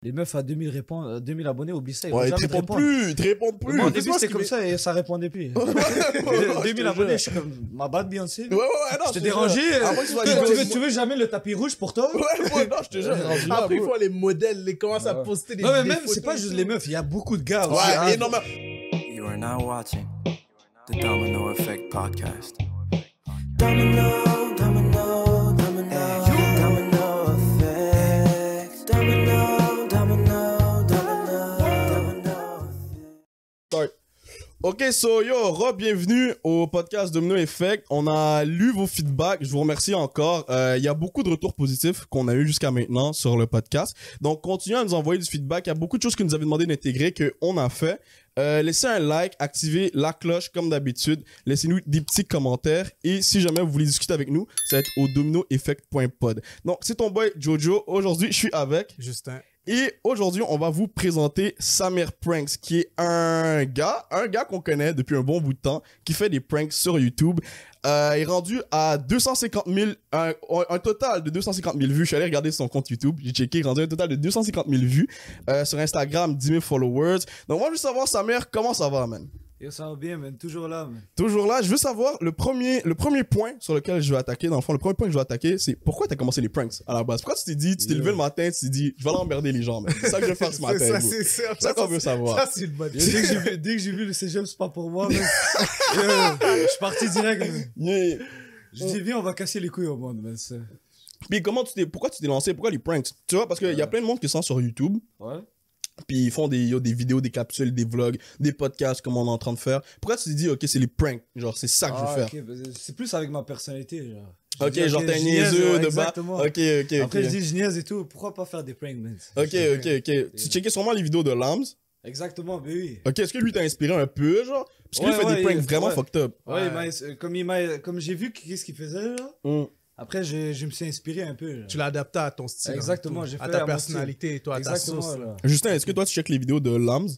Les meufs à 2000 abonnés, oublie ça. Ils Ouais, vont ils te jamais te répondent répondre. plus, ils te répondent plus. Moi, au début, Dis-moi c'était ce comme qui ça et ça répondait plus. je 2000 te abonnés, jure. je suis comme, ma bad Beyoncé. Ouais, non, Je t'ai dérangé. Tu veux jamais le tapis rouge pour toi? Ouais, non, je te jure. rendu là, Après, ils bro. font les modèles, ils commencent à poster des Non, mais des même, photos c'est pas et juste tout. les meufs, il y a beaucoup de gars. Ouais, aussi, hein. et non, mais... You are now watching the Domino Effect podcast. Domino, domino, domino, domino effect. Domino, domino, domino. Start. Ok, so yo, bienvenue au podcast Domino Effect. On a lu vos feedbacks, je vous remercie encore. Il y a beaucoup de retours positifs qu'on a eu jusqu'à maintenant sur le podcast. Donc, continuez à nous envoyer du feedback. Il y a beaucoup de choses que nous avez demandé d'intégrer qu'on a fait. Laissez un like, activez la cloche comme d'habitude. Laissez-nous des petits commentaires. Et si jamais vous voulez discuter avec nous, ça va être au dominoeffect.pod. Donc, c'est ton boy Jojo. Aujourd'hui, je suis avec... Justin. Et aujourd'hui, on va vous présenter Samir Pranks, qui est un gars qu'on connaît depuis un bon bout de temps, qui fait des pranks sur YouTube. Il est rendu à 250 000, un total de 250 000 vues. Je suis allé regarder son compte YouTube, j'ai checké, il est rendu à un total de 250 000 vues. Sur Instagram, 10 000 followers. Donc moi, je veux savoir, Samir, comment ça va, man? Yo, ça va bien, man. Toujours là, man. Toujours là, je veux savoir, le premier point sur lequel je vais attaquer, dans le fond, le premier point que je vais attaquer, c'est pourquoi t'as commencé les pranks à la base? Pourquoi tu t'es dit, tu t'es levé le matin, tu t'es dit, je vais aller emmerder les gens, man. C'est ça que je vais faire ce matin, ça, bro. c'est ça. C'est ça qu'on veut savoir. Ça, c'est une bonne Yo, dès que j'ai vu le cégep, c'est pas pour moi, man. Je suis parti direct, man. Yeah. Je dis, viens, on va casser les couilles au monde, man. Puis pourquoi tu t'es lancé? Pourquoi les pranks? Tu vois, parce qu'il y a plein de monde qui sont sur YouTube, Ouais. puis ils font des vidéos, des capsules, des vlogs, des podcasts comme on est en train de faire. Pourquoi tu t'es dit, ok, c'est les pranks? Genre, c'est ça que je veux faire. Ok, bah, c'est plus avec ma personnalité, genre. Je Ok, dis, genre t'es un je niaise, niaiseux ouais, de bas. exactement. Ok. Après, je dis, je niaise et tout. Pourquoi pas faire des pranks, man? Ok. Tu checkais sûrement les vidéos de Lams. Exactement, mais oui. Ok, est-ce que lui t'a inspiré un peu, genre? Parce que lui fait des pranks vraiment fucked up. Ouais, comme j'ai vu qu'est-ce qu'il faisait, là. Après, je me suis inspiré un peu. Là. Tu l'as adapté à ton style. Exactement, hein, j'ai à fait ta à mon personnalité et toi, à ta Exactement, sauce. là. Justin, est-ce que toi tu checkes les vidéos de Lams?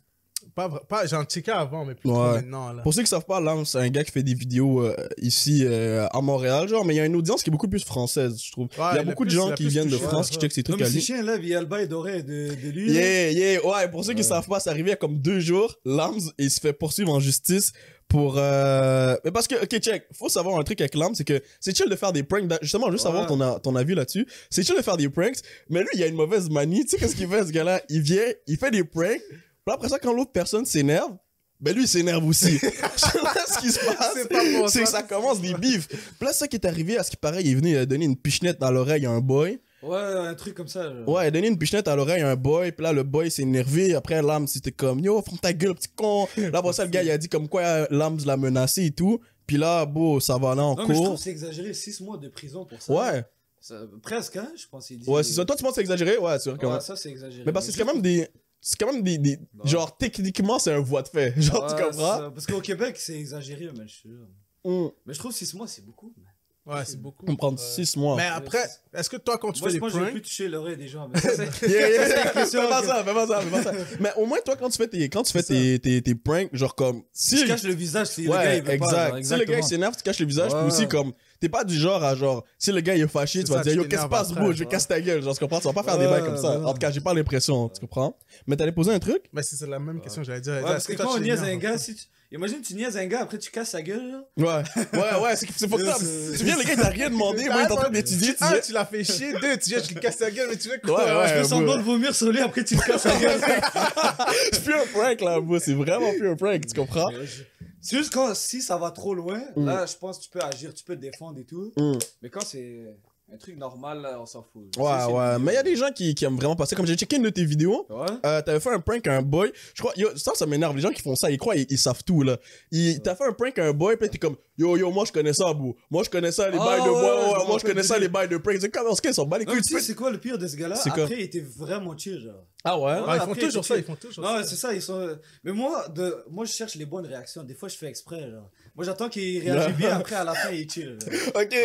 Pas j'en checkais avant, mais plus trop Ouais. maintenant. Là. Pour ceux qui savent pas, Lams, c'est un gars qui fait des vidéos ici à Montréal, genre, mais il y a une audience qui est beaucoup plus française, je trouve. Ouais, il y a beaucoup de gens qui viennent de touché. France qui checkent ces trucs Comme à ces lui. chiens, là, il y a le bail doré de lui. là. Ouais, pour ceux qui savent pas, c'est arrivé il y a comme 2 jours. Lams, il se fait poursuivre en justice pour... Mais parce que, ok, check, faut savoir un truc avec Lams, c'est que c'est chill de faire des pranks. Justement, juste savoir ton avis là-dessus. C'est chill de faire des pranks, mais lui, il a une mauvaise manie. Tu sais qu'est-ce qu'il fait, ce gars-là? Il vient, il fait des pranks, puis après ça, quand l'autre personne s'énerve, ben lui, il s'énerve aussi. Ce qui se passe, C'est pas bon, c'est que ça commence les bifs. Puis là, ça qui est arrivé, à ce qui paraît, il est venu, il a donné une pichenette dans l'oreille à un boy. Ouais, un truc comme ça. Genre. Ouais, il a donné une pichenette à l'oreille à un boy, puis là, le boy s'est énervé. Après, Lams, c'était comme, yo, ferme ta gueule, petit con. Là, après ça, le gars, il a dit comme quoi Lams l'a menacé et tout. Puis là, bon, ça va aller en Non, mais je trouve cours. que c'est exagéré, 6 mois de prison pour ça. Ouais, Presque, hein, je pense. Il dit... ouais, c'est ça. Toi, tu penses que c'est exagéré? Ouais, c'est vrai que Ouais, ouais. ça, c'est exagéré. Mais parce que c'est quand même des... Genre, techniquement, c'est un voie de fait. Genre, tu Ouais, comprends? ça, parce qu'au Québec, c'est exagéré, man, je suis sûr. Mais je trouve 6 mois, c'est beaucoup. Man. Ouais, c'est beaucoup. On va prendre 6 mois. Mais après, est-ce que toi, quand tu Moi, fais je des pense que je vais pranks, plus toucher l'oreille des gens. Mais ça, c'est... Fais pas ça. Mais au moins, toi, quand tu fais tes pranks, genre comme... Si... Tu caches le visage si Ouais, le gars, il veut exact. pas. Genre, Si le gars il s'énerve, tu caches le visage, Ouais. puis aussi comme t'es pas du genre à genre si le gars il est fâché, C'est tu vas ça, dire tu yo qu'est-ce qui se t'énerves passe après, bro, je vais ouais. casser ta gueule, genre tu comprends, tu vas pas faire des bails comme ça. Ouais. En tout cas, j'ai pas l'impression, tu comprends. Mais t'allais poser un truc? mais c'est la même question, j'allais dire. Ouais, parce Est-ce que toi, quand on tu niaise t'énerves un gars, après? si tu... Imagine, tu niaises un gars, après tu casses sa gueule, là. Ouais, c'est fucked up. Tu viens, le gars il t'a rien demandé, moi il est en train d'étudier, tu Un, dis tu l'as fait chier. Deux, tu viens, tu lui casses ta gueule, mais tu veux quoi? Ouais, Je fais bro. semblant de vomir sur lui, après tu le casses sa gueule. C'est plus un prank là, bro, c'est vraiment plus un prank, tu comprends? C'est juste quand, si ça va trop loin, là, je pense que tu peux agir, tu peux te défendre et tout. Mais quand c'est un truc normal, là, on s'en fout. Ouais, mais il y a des gens qui aiment vraiment passer. Comme j'ai checké une de tes vidéos, Ouais. t'avais fait un prank à un boy. Je crois, yo, ça m'énerve. Les gens qui font ça, ils croient, ils savent tout, là. T'as fait un prank à un boy, puis t'es comme, yo, moi je connais ça, bro. Moi je connais ça, les bails de bois, moi je connais ça, les bails de prank. C'est comme, on se casse, on bat les Non, couilles. mais tu sais, c'est quoi le pire de ce gars-là? C'est quoi? Après, il était vraiment chill, genre. Ah ouais? Ouais, ils font après, toujours il ça, était ils font toujours Non, ça. c'est ça, ils sont. Mais moi, je cherche les bonnes réactions. Des fois, je fais exprès, genre. Moi, j'attends qu'il réagisse bien, après, à la fin, il est chill. genre. Ok,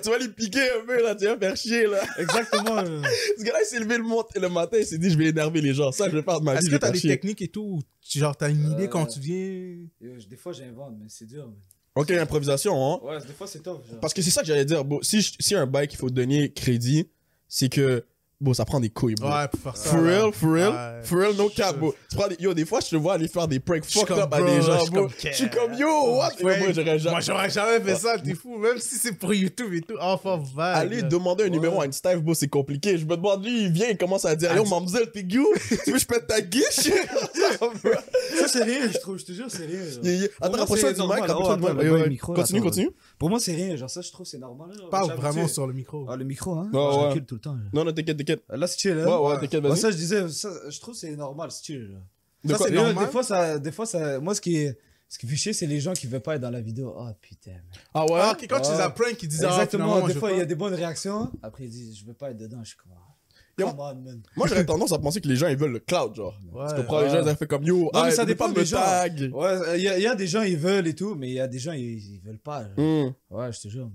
tu vas les piquer un peu, là, tu vas faire chier, là. Exactement. Ce gars-là, il s'est levé le matin, il s'est dit, je vais énerver les gens. Ça, je vais faire de ma vie. Est-ce je que vais t'as faire des chier. techniques et tout, ou genre t'as une idée quand tu viens? Des fois, j'invente, mais c'est dur. Man. Ok, improvisation, hein. Ouais, des fois, c'est top. Genre. Parce que c'est ça que j'allais dire. Bon, si un bail qu'il faut donner crédit, c'est que, Bon, ça prend des couilles, bro. Ouais, pour faire ça. For là. real, Ouais. no cap, bro. Tu prends yo, des fois, je te vois aller faire des pranks fucked comme, up à bro, des gens, je suis bro. comme, Je suis comme, yo, what? Ouais. Moi, j'aurais jamais. Moi, j'aurais jamais fait ça, t'es fou. Même si c'est pour YouTube et tout. Enfin, vague. Aller demander un numéro à une staff, bro, c'est compliqué. Je me demande, lui, il vient, il commence à dire, yo, mademoiselle, t'es you? Tu veux que je pète ta guiche? Ça, c'est rien, je trouve, je te jure, c'est rien. genre. Attends, moi, rapproche-toi c'est du mic, normal. rapproche-toi du Oh, mic. attends, Ouais, le micro, Continue, attends, continue. Pour moi, c'est rien, genre ça, je trouve, c'est normal. là. Parle J'habitue. vraiment sur le micro. Ah, le micro, hein? Ouais, Je ouais. recule tout le temps. là. Non, non, t'inquiète. Là, c'est chill, hein? Ouais, ouais, t'inquiète, Ouais, vas-y. ça, je disais, ça, je trouve que c'est normal, c'est chill. là. De Ça, quoi? c'est Mais là, normal. des fois, ça, moi, ce qui fait chier, c'est les gens qui veulent pas être dans la vidéo. Oh, putain. man. Ah ouais? Ah, ok, quand tu les as Ouais. prank, ils disent Exactement, ah, des fois, il y a des bonnes réactions. Après, ils disent, je veux pas être dedans. Je suis comme, Yo. come on, man. Moi, j'aurais tendance à penser que les gens, ils veulent le cloud, genre. Ouais. Tu comprends? Les gens, ils ont fait comme, yo, mais ça oublie dépend pas de des me gens. tag. Ouais, il y a des gens, ils veulent et tout, mais il y a des gens, ils veulent pas. genre. Ouais, je te jure. man.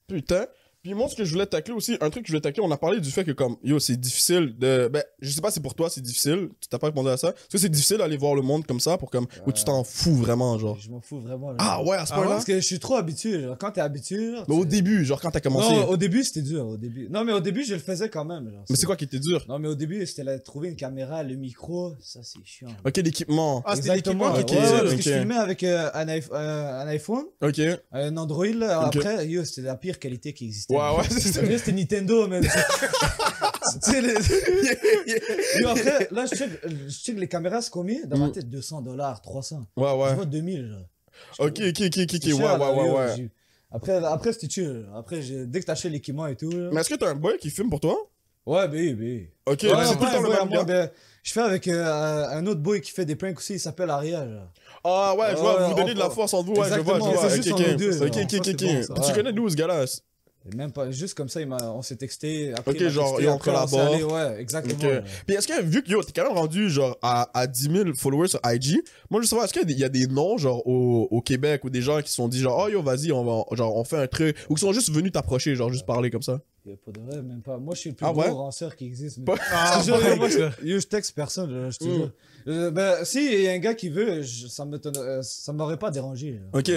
Putain. Puis moi, ce que je voulais tacler aussi, un truc que je voulais tacler, on a parlé du fait que comme, yo, c'est difficile de... Ben, je sais pas si pour toi c'est difficile, tu t'as pas répondu à ça. Parce que c'est difficile d'aller voir le monde comme ça pour comme, où tu t'en fous vraiment, genre. Je m'en fous vraiment. là. Ah ouais, à ce Ah point-là? Parce que je suis trop habitué. Genre, quand t'es habitué. Genre, Mais au tu- début, genre quand t'as commencé. Non, au début, c'était dur. Au début. Non, mais au début, je le faisais quand même. Genre, Mais c'est quoi qui était dur? Non, mais au début, c'était là, trouver une caméra, le micro. Ça, c'est chiant. Ok, l'équipement. Ah, c'était Exactement. l'équipement Ouais, qui ok, parce ok. que je filmais avec un iPhone, Ok. Ouais, un Android. Là, Ok. après, yo, c'était la pire qualité qui existait. ouais, c'est ça. Sérieux, c'était Nintendo, man. Tu sais, Yo, après, là, je check les caméras, c'est combien? Dans ma tête, $200, 300. Ouais, Je ouais. vois 2000, genre. Ok, C'est ouais, cher, là, ouais, yo, ouais. j'ai- Après c'était chill. Après, dès que t'achètes l'équipement et tout. là. Mais est-ce que t'as un boy qui filme pour toi? Ouais, ben. Ok, Ouais, c'est tout le temps le même gars. ben, je fais avec un autre boy qui fait des pranks aussi, il s'appelle Aria. Genre. Ah ouais, je vois, Ouais, vous donnez de la on- force entre vous, ouais, je vois, Exactement, je vois. c'est Ok, juste ok. entre nous deux, Ok, genre. ok, Ça, ok, c'est ok. bon, ça. Puis tu connais d'où ce gars-là? Et même pas, juste comme ça, on s'est texté. Après, Ok, il m'a genre, texté, et on après, s'est collabore. allé, ouais, exactement. Ok. là. Puis est-ce que, vu que yo, t'es quand même rendu genre à 10 000 followers sur IG, moi je veux savoir, est-ce qu'il y a des noms genre au Québec ou des gens qui se sont dit genre, oh yo, vas-y, on fait un truc, ou qui sont juste venus t'approcher, genre juste parler comme ça? Et pour de vrai, même pas. Moi, je suis le plus Ah gros ouais? ranceur qui existe. mais- Pas- Ah, Je te jure, moi, ouais. je texte personne, je te jure. Ben, si il y a un gars qui veut, ça m'aurait pas dérangé. là. Ok.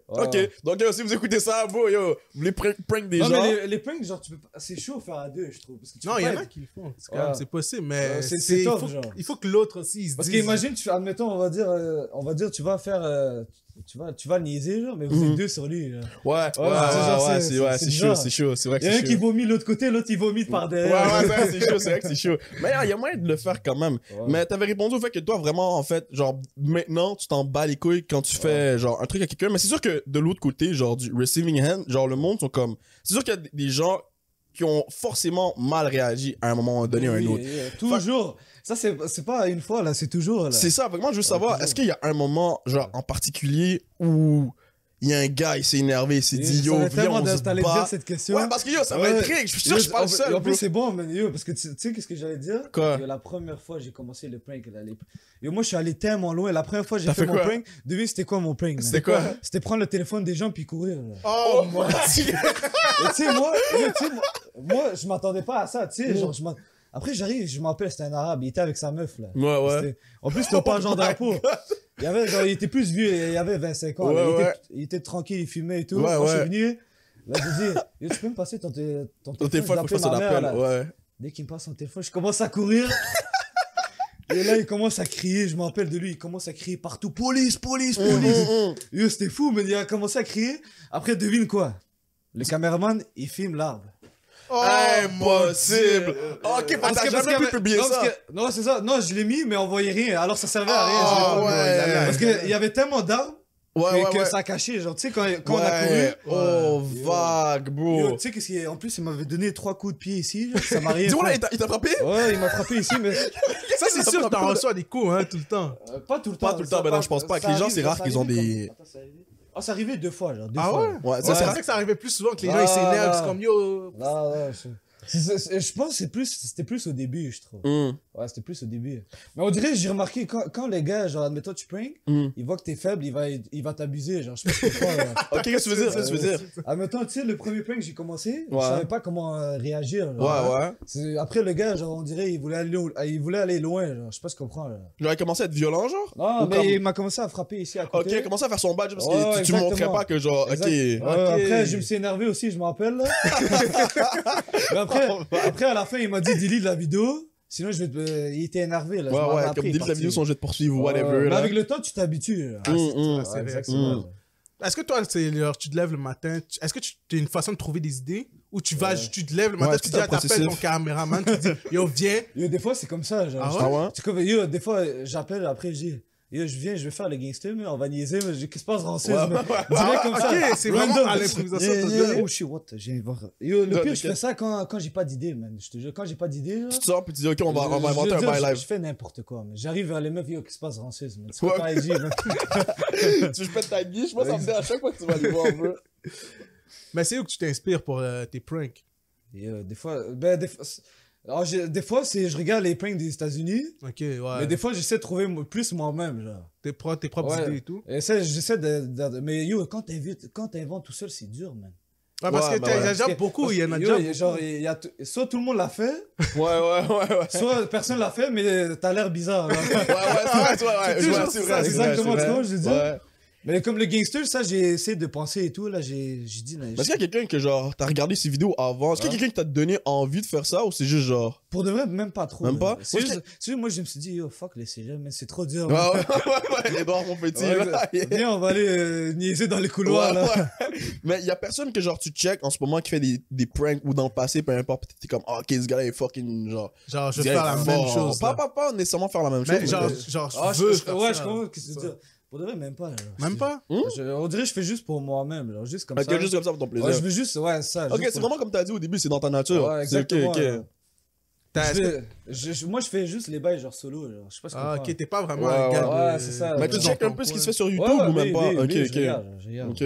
Ok. Donc yo, si vous écoutez ça, bon yo, vous voulez prank des Non, gens. mais les pranks, genre, c'est chaud à faire à deux, je trouve. Parce que tu Non, peux il y pas en a être- qui le font. C'est Ouais. c'est possible, mais C'est il tough, faut, genre. il faut que l'autre aussi il se Parce dise. qu'imagine, admettons, on va dire, tu vas faire, tu vas le niaiser, genre, mais vous êtes deux sur lui. Genre. Ouais, c'est genre, c'est c'est chaud, bizarre. c'est chaud, c'est vrai que Il y en a c'est un qui chaud. vomit de l'autre côté, l'autre il vomit par Ouais, derrière. c'est chaud, c'est vrai que c'est chaud. Mais il y a moyen de le faire quand même. Ouais. Mais t'avais répondu au fait que toi, vraiment, en fait, genre, maintenant, tu t'en bats les couilles quand tu fais, genre, un truc à quelqu'un. Mais c'est sûr que de l'autre côté, genre, du receiving hand, genre, le monde sont comme. C'est sûr qu'il y a des gens qui ont forcément mal réagi à un moment donné ou à un Oui, autre. toujours. Ça, c'est pas une fois, là, c'est toujours. Là. C'est ça. Fait que moi, je veux Ouais, savoir, toujours. est-ce qu'il y a un moment, genre, en particulier où il y a un gars, il s'est énervé, il s'est dit, yo, viens, on se t'allais dire bat. cette question. Ouais, parce que yo, ça va Ouais. être trick. Je suis sûr que je suis pas le seul. En plus, bro. c'est bon, man, yo, parce que tu sais, qu'est-ce que j'allais dire? Quoi? Yo, la première fois, j'ai commencé le prank. Là, yo, moi, je suis allé tellement loin. La première fois, j'ai T'as fait fait mon quoi? prank. Devine, c'était quoi mon prank? man? C'était quoi? C'était prendre le téléphone des gens puis courir. Là. Oh, moi. Et tu sais, moi, je m'attendais pas à ça, tu sais. Genre, après, j'arrive, je m'appelle, c'était un arabe, il était avec sa meuf, là. Ouais, ouais. En plus, c'était pas un genre my d'impôt. Il était plus vieux, il avait 25 ans. Ouais, là. ouais. Il était tranquille, il fumait et tout. Ouais, Moi, je ouais. suis venu, là, je dis, yo, tu peux me passer ton Ton téléphone, je faut vais que je fasse un appeler ma appel. mère, là. Ouais. Dès qu'il me passe son téléphone, je commence à courir. Et là, il commence à crier, je me rappelle de lui, il commence à crier partout, police. Yo, c'était fou, mais il a commencé à crier. Après, devine quoi? Le caméraman, il filme l'arbre. Impossible! Ok, Parce t'as que- jamais pu publier non, ça. parce que- non, c'est ça. Non, je l'ai mis, mais on voyait rien. Alors, ça servait à rien. Ah, je l'ai pas mis. ouais. Parce qu'il y avait tellement d'arbres Ouais, que ouais. ça cachait. Genre, tu sais, quand on a Ouais. couru. Oh, Yo. vague, Yo, bro. tu sais, qu'est-ce qu'il y a? En plus, il m'avait donné 3 coups de pied ici. Genre, ça m'a rien Dis-moi là, fait. il t'a frappé? Ouais, il m'a frappé ici, mais Ça, c'est sûr que t'en reçois des coups, hein, tout le temps. pas tout le temps. Pas tout le temps, Ça ben non, je pense pas. Avec ça les gens, arrive, c'est genre, rare ça qu'ils ont arrivait des- comme- Attends, c'est arrivé? Ah, c'est arrivé 2 fois, genre. 2 Ah fois. ouais? Ouais, Ouais, ça, je c'est pensais que ça arrivait plus souvent que les gens ils s'énervent. C'est comme yo. Non, je pense que c'était plus au début, je trouve. Ouais, c'était plus au début. Mais on dirait, j'ai remarqué, quand les gars, genre, admettons, tu prank, ils voient que t'es faible, il va t'abuser, genre, je sais pas pourquoi. Ok, qu'est-ce que tu veux dire? Qu'est-ce que tu veux dire? Admettons, tu sais, le premier prank, j'ai commencé, Ouais. je savais pas comment réagir. genre. Ouais. Après, le gars, genre, on dirait, il voulait aller loin, genre, je sais pas si tu comprends, là. Genre, il commençait à être violent, genre? Non, Ou mais comme- il m'a commencé à frapper ici à Ok, côté. il a commencé à faire son badge parce que Ouais, tu montrais exactement. pas que genre, ok. Exact. Ouais, après, je me suis énervé aussi, je me rappelle. Là. Mais après, Après, à la fin, il m'a dit delete la vidéo. Sinon, il était énervé. Là. Je m'en Ouais, rappelle, comme il est dès la parti. vidéo, son jet de poursuivre ou Ouais, whatever. mais là. avec le temps, tu t'habitues. là. C'est Ouais, vrai. exactement. Est-ce que toi, c'est genre, tu te lèves le matin, est-ce que tu as une façon de trouver des idées ou tu vas, tu te lèves le matin, Ouais, tu c'est dis un à t'appelles processus. ton caméraman, tu dis yo, viens. Yo, des fois, c'est comme ça. Genre, Ah ouais? c'est comme, yo, des fois, j'appelle, après, je dis, yo, je viens, je vais faire le gangster, mais on va niaiser, mais qu'est-ce qui se passe, ranceuse, Ouais, mais ouais, ouais. direct comme ça. Ok, c'est vraiment Random. à l'improvisation, Yeah, t'as yeah. dit. Oh shit, what? J'ai voir. Yo, le Ouais, pire, je t'inquiète. fais ça quand j'ai pas d'idée, man. Je te jure, quand j'ai pas d'idée, là. Tu te sors, puis tu dis, ok, on va je inventer veux un dire, bail live. Je fais n'importe quoi, mais j'arrive vers les meufs, yo, qu'est-ce qui se passe, ranceuse, man. C'est Ouais. pas IG, man. Tu veux je pète ta guiche, je pense que ça me dit à chaque fois que tu vas aller voir un peu. Mais c'est où que tu t'inspires pour tes pranks? Yo, des fois, alors, des fois, je regarde les pranks des États-Unis, Ok, ouais. mais des fois, j'essaie de trouver plus moi-même, genre. Tes propres Ouais. idées et tout. Et ça, j'essaie mais yo, quand t'inventes tout seul, c'est dur, man. Ouais, parce Ouais, que bah ouais. t'exagères beaucoup, il y en a Yo, déjà. genre, soit tout le monde l'a fait, Ouais. soit personne l'a fait, mais t'as l'air bizarre. là. Ouais, c'est vrai. C'est Je vois, toujours c'est ça, vrai. exactement, c'est tu vrai. vois, je veux dire. Ouais. Mais comme le gangster, ça, j'ai essayé de penser et tout, là, j'ai dit, là, Est-ce qu'il y a quelqu'un que, genre, t'as regardé ses vidéos avant? Est-ce qu'il y a quelqu'un qui t'a donné envie de faire ça ou c'est juste genre. pour de vrai, même pas trop. Même là. pas? C'est Parce juste, moi, je me suis dit, yo, fuck les cégeps, mais c'est trop dur. Ouais, man. ouais, Edouard, mon petit. Ouais, là. Viens, on va aller niaiser dans les couloirs, là. Ouais. Mais il y a personne que, genre, tu check en ce moment qui fait des pranks ou dans le passé, peu importe, peut-être t'es comme, oh, ok, ce gars-là est fucking, genre. Genre, je ce vais gars faire la est même fort. chose. là. Pas nécessairement faire la même Mais chose. genre, mais- genre, Ah, je veux faire ouais, ça. je comprends ce que tu veux dire. Pour de vrai, même pas. genre. Même pas? On dirait que je fais juste pour moi-même, genre, juste comme Ok, ça. juste comme ça pour ton plaisir. Ouais, je veux juste, ouais, ça. Ok, juste c'est pour- vraiment comme t'as dit au début, c'est dans ta nature. Ouais, C'est exactement. ok. là. T'as- Moi, je fais juste les bails genre solo, genre. Je sais pas ce que Ah, ok, t'es pas vraiment Ouais, un gars ouais, de... c'est ça. Mais Ouais, tu dans check ton un peu ce qui coin. se fait sur YouTube Ouais, ou même pas? Ok, je ok. regarde. Ok.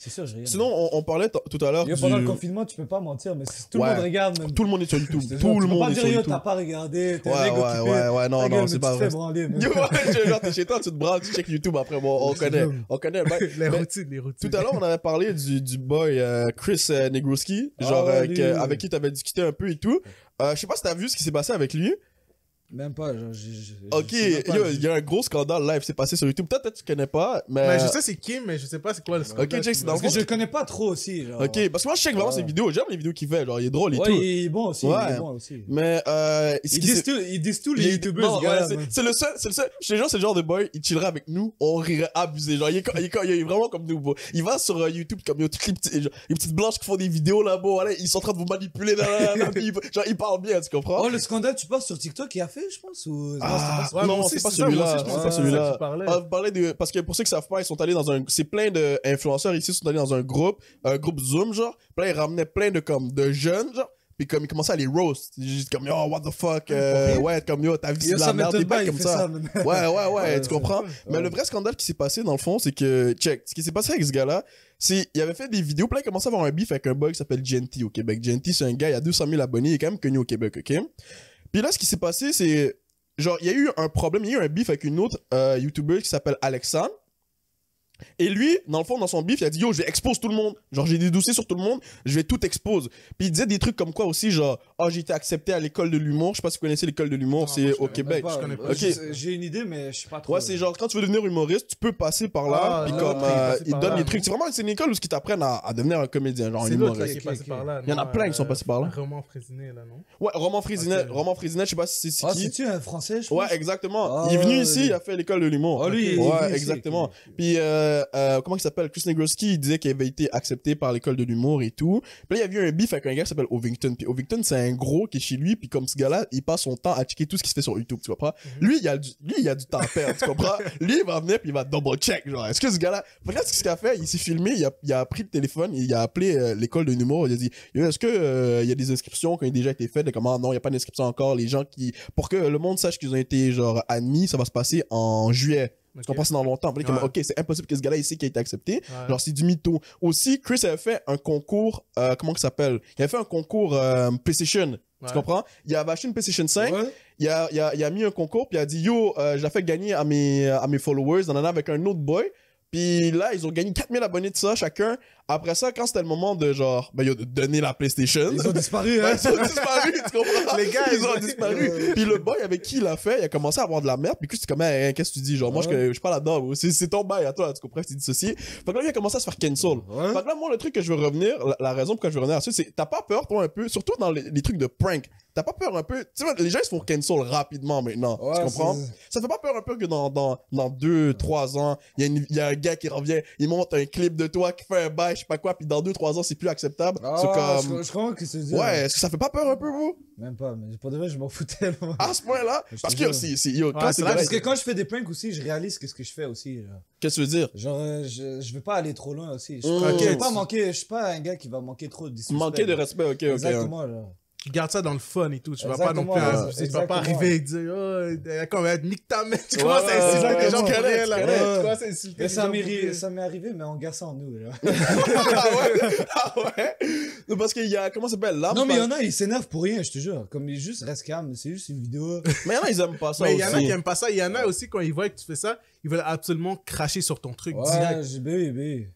C'est sûr, je regarde. Sinon, on parlait tout à l'heure Yo, du... pendant le confinement, tu peux pas mentir, mais tout le Ouais. monde regarde. Même. Tout le monde est sur YouTube. Je te jure, Tout le tu peux monde pas est dire, sur yo, YouTube. t'as pas regardé, t'es Ouais, mec occupé. ouais, non, Ta gueule, non, c'est mais pas tu te fais vrai. branler, man. Yo, genre, t'es chez toi, tu te branles, tu check YouTube après, bon, on connaît. Les Mais routines. tout à l'heure, on avait parlé du boy Chris Negroski, genre, Ah, lui. avec qui t'avais discuté un peu et tout. Je sais pas si t'as vu ce qui s'est passé avec lui. Même pas, genre, Ok, yo, il y a un gros scandale live, c'est passé sur YouTube. Peut-être que tu connais pas, mais. Mais je sais c'est qui, mais je sais pas c'est quoi le scandale. check, c'est dans Parce que je le connais pas trop aussi, genre. Ok, parce que moi, je check vraiment Ouais. ses vidéos. J'aime les vidéos qu'il fait, genre, il est drôle et Ouais, tout. il est bon aussi, Ouais. il est bon aussi. Mais, Ils disent tous les youtubeurs, Non, ce gars-là, ouais, man. c'est le seul, je te jure, c'est le genre de boy, il chillerait avec nous, on rirait abusé. Genre, il est vraiment comme nous, bro. Il va sur YouTube comme, yo, toutes les petites blanches qui font des vidéos là-bas, voilà, ils sont en train de vous manipuler, puis genre, ils parlent bien, tu comprends? Oh, le scandale, tu penses sur TikTok, il a fait, je pense, ou... Ah, c'est pas non, moi c'est aussi, pas c'est ça, moi celui-là, aussi, je c'est pense pas que c'est ça celui-là. que tu parlais. Ah, vous parlez de, parce que pour ceux qui savent pas, ils sont allés c'est plein d'influenceurs ici sont allés dans un groupe Zoom, genre, puis là, ils ramenaient plein de jeunes, genre, puis comme ils commençaient à les roast, juste comme, yo, what the fuck, ouais, comme, yo, ta vie c'est Yo, de ça la merde, m'étonne t'es pas pas, il comme fait ça. ça, man. Ouais, tu comprends? ouais. Mais le vrai scandale qui s'est passé, dans le fond, c'est que, check, ce qui s'est passé avec ce gars-là, c'est, il avait fait des vidéos, puis là, il commençait à avoir un beef avec un boy qui s'appelle Genty au Québec. Genty, c'est un gars, il a 200 000 abonnés, il est quand même connu au Québec, ok? Puis là, ce qui s'est passé, c'est, genre, il y a eu un problème, il y a eu un beef avec une autre YouTuber qui s'appelle Alexandre. Et lui, dans le fond, dans son beef, il a dit, yo, je vais expose tout le monde. Genre, j'ai des dossiers sur tout le monde, je vais tout expose. Puis il disait des trucs comme quoi aussi, genre, oh, j'ai été accepté à l'école de l'humour. Je sais pas si vous connaissez l'école de l'humour, Non, c'est moi, je au connais Québec. pas, je connais pas. Ok. J'ai une idée, mais je sais pas trop. Ouais, c'est genre, quand tu veux devenir humoriste, tu peux passer par là, Ah, puis ouais, comme, ouais, passer ils par donnent là. des trucs. C'est vraiment, c'est une école où ils t'apprennent à devenir un comédien, genre un C'est l'autre là humoriste. qui est passé par là. Il y en a non, plein qui sont passés par là. Roman Frésinet là, non? Ouais, Roman Frisinet, Ok. je sais pas si c'est Ah, qui. c'est-tu un français, je Ouais, pense? exactement. Ah, Il est venu ouais, ici, lui. il a fait l'école de l'humour. Ah, lui, il est Ouais, venu ici, exactement. ok. Puis, comment il s'appelle? Chris Negroski, il disait qu'il avait été accepté par l'école de l'humour et tout. Puis là, il y a eu un beef avec un gars qui s'appelle Ovington. Puis Ovington, c'est un gros qui est chez lui. Puis comme ce gars-là, il passe son temps à checker tout ce qui se fait sur YouTube, tu comprends? Lui, il a du temps à perdre, tu comprends? Lui, il va venir puis il va double check, genre. Est-ce que ce gars-là, regarde ce qu'il a fait, il s'est filmé, il a pris le téléphone, il a appelé l'école de l'humour, il a dit, yo, est-ce que il y a des inscriptions qui ont déjà été faites? Comment? Non, il y a pas d'inscription encore. Les gens pour que le monde sache qu'ils ont été, genre, admis, ça va se passer en juillet. Tu comprends, c'est dans longtemps. Puis, comme, Ouais. ok, c'est impossible que ce gars-là ici qui a été accepté. Ouais. Genre, c'est du mytho. Aussi, Chris avait fait un concours, comment ça s'appelle? Il avait fait un concours PlayStation. Ouais. Tu comprends? Il avait acheté une PlayStation 5. Ouais. Il a mis un concours, puis il a dit, yo, je la fais gagner à mes followers. On en a avec un autre boy. Puis là, ils ont gagné 4000 abonnés de ça, chacun, Après ça, quand c'était le moment de genre, ben, de donner la PlayStation. Ils ont disparu, Ben, hein. ils ont disparu, tu comprends? Les gars, ils ont disparu. Puis le boy avec qui il a fait, il a commencé à avoir de la merde. Puis c'est comme, hey, qu'est-ce que tu dis? Genre, moi, je suis pas là-dedans. C'est ton bail à toi, tu comprends? Tu dissocié. Fait que là, il a commencé à se faire cancel. Ouais. Fait que là, moi, le truc que je veux revenir, la raison pourquoi je veux revenir là-dessus, c'est, t'as pas peur, toi, un peu, surtout dans les trucs de prank. T'as pas peur un peu, tu vois, les gens, ils se font cancel rapidement maintenant. Ouais, tu comprends? Ça fait pas peur un peu que dans 2-3 ans, il y a un gars qui revient, il monte un clip de toi qui fait un bail, je sais pas quoi, puis dans 2-3 ans, c'est plus acceptable. Ah, c'est comme. je comprends que c'est dur. Ouais, est-ce que ça fait pas peur un peu, vous? Même pas, mais pour de vrai, je m'en foutais. Moi. À ce point-là? Je te Parce que jure. quand c'est vrai, Parce que quand je fais des pranks aussi, je réalise que ce que je fais aussi. Genre, qu'est-ce que tu veux dire? je veux pas aller trop loin aussi. Ok. Je veux pas manquer, je suis pas un gars qui va manquer trop de disrespect. Manquer de respect, ok. Exactement, là. Tu gardes ça dans le fun et tout. Tu vas pas non Exactement, plus, ouais, tu vas pas exactement. arriver et dire, oh, comme nique ta mère. Tu Ouais, commences à insulter ouais, les gens ouais, pour rien, là. ouais. Tu commences à insulter Mais les gens pour rien. ça m'est arrivé, mais en garçon, nous, là. Ah ouais? Ah ouais? Non, parce qu'il y a, comment ça s'appelle? Là, Non, mais il y en a, ils s'énervent pour rien, je te jure. Comme, ils juste restent calmes, c'est juste une vidéo. Mais il y en a, ils aiment pas ça Mais aussi. il y en a qui aiment pas ça. Il y en a aussi, quand ils voient que tu fais ça, ils veulent absolument cracher sur ton truc direct. Ouais, baby, baby.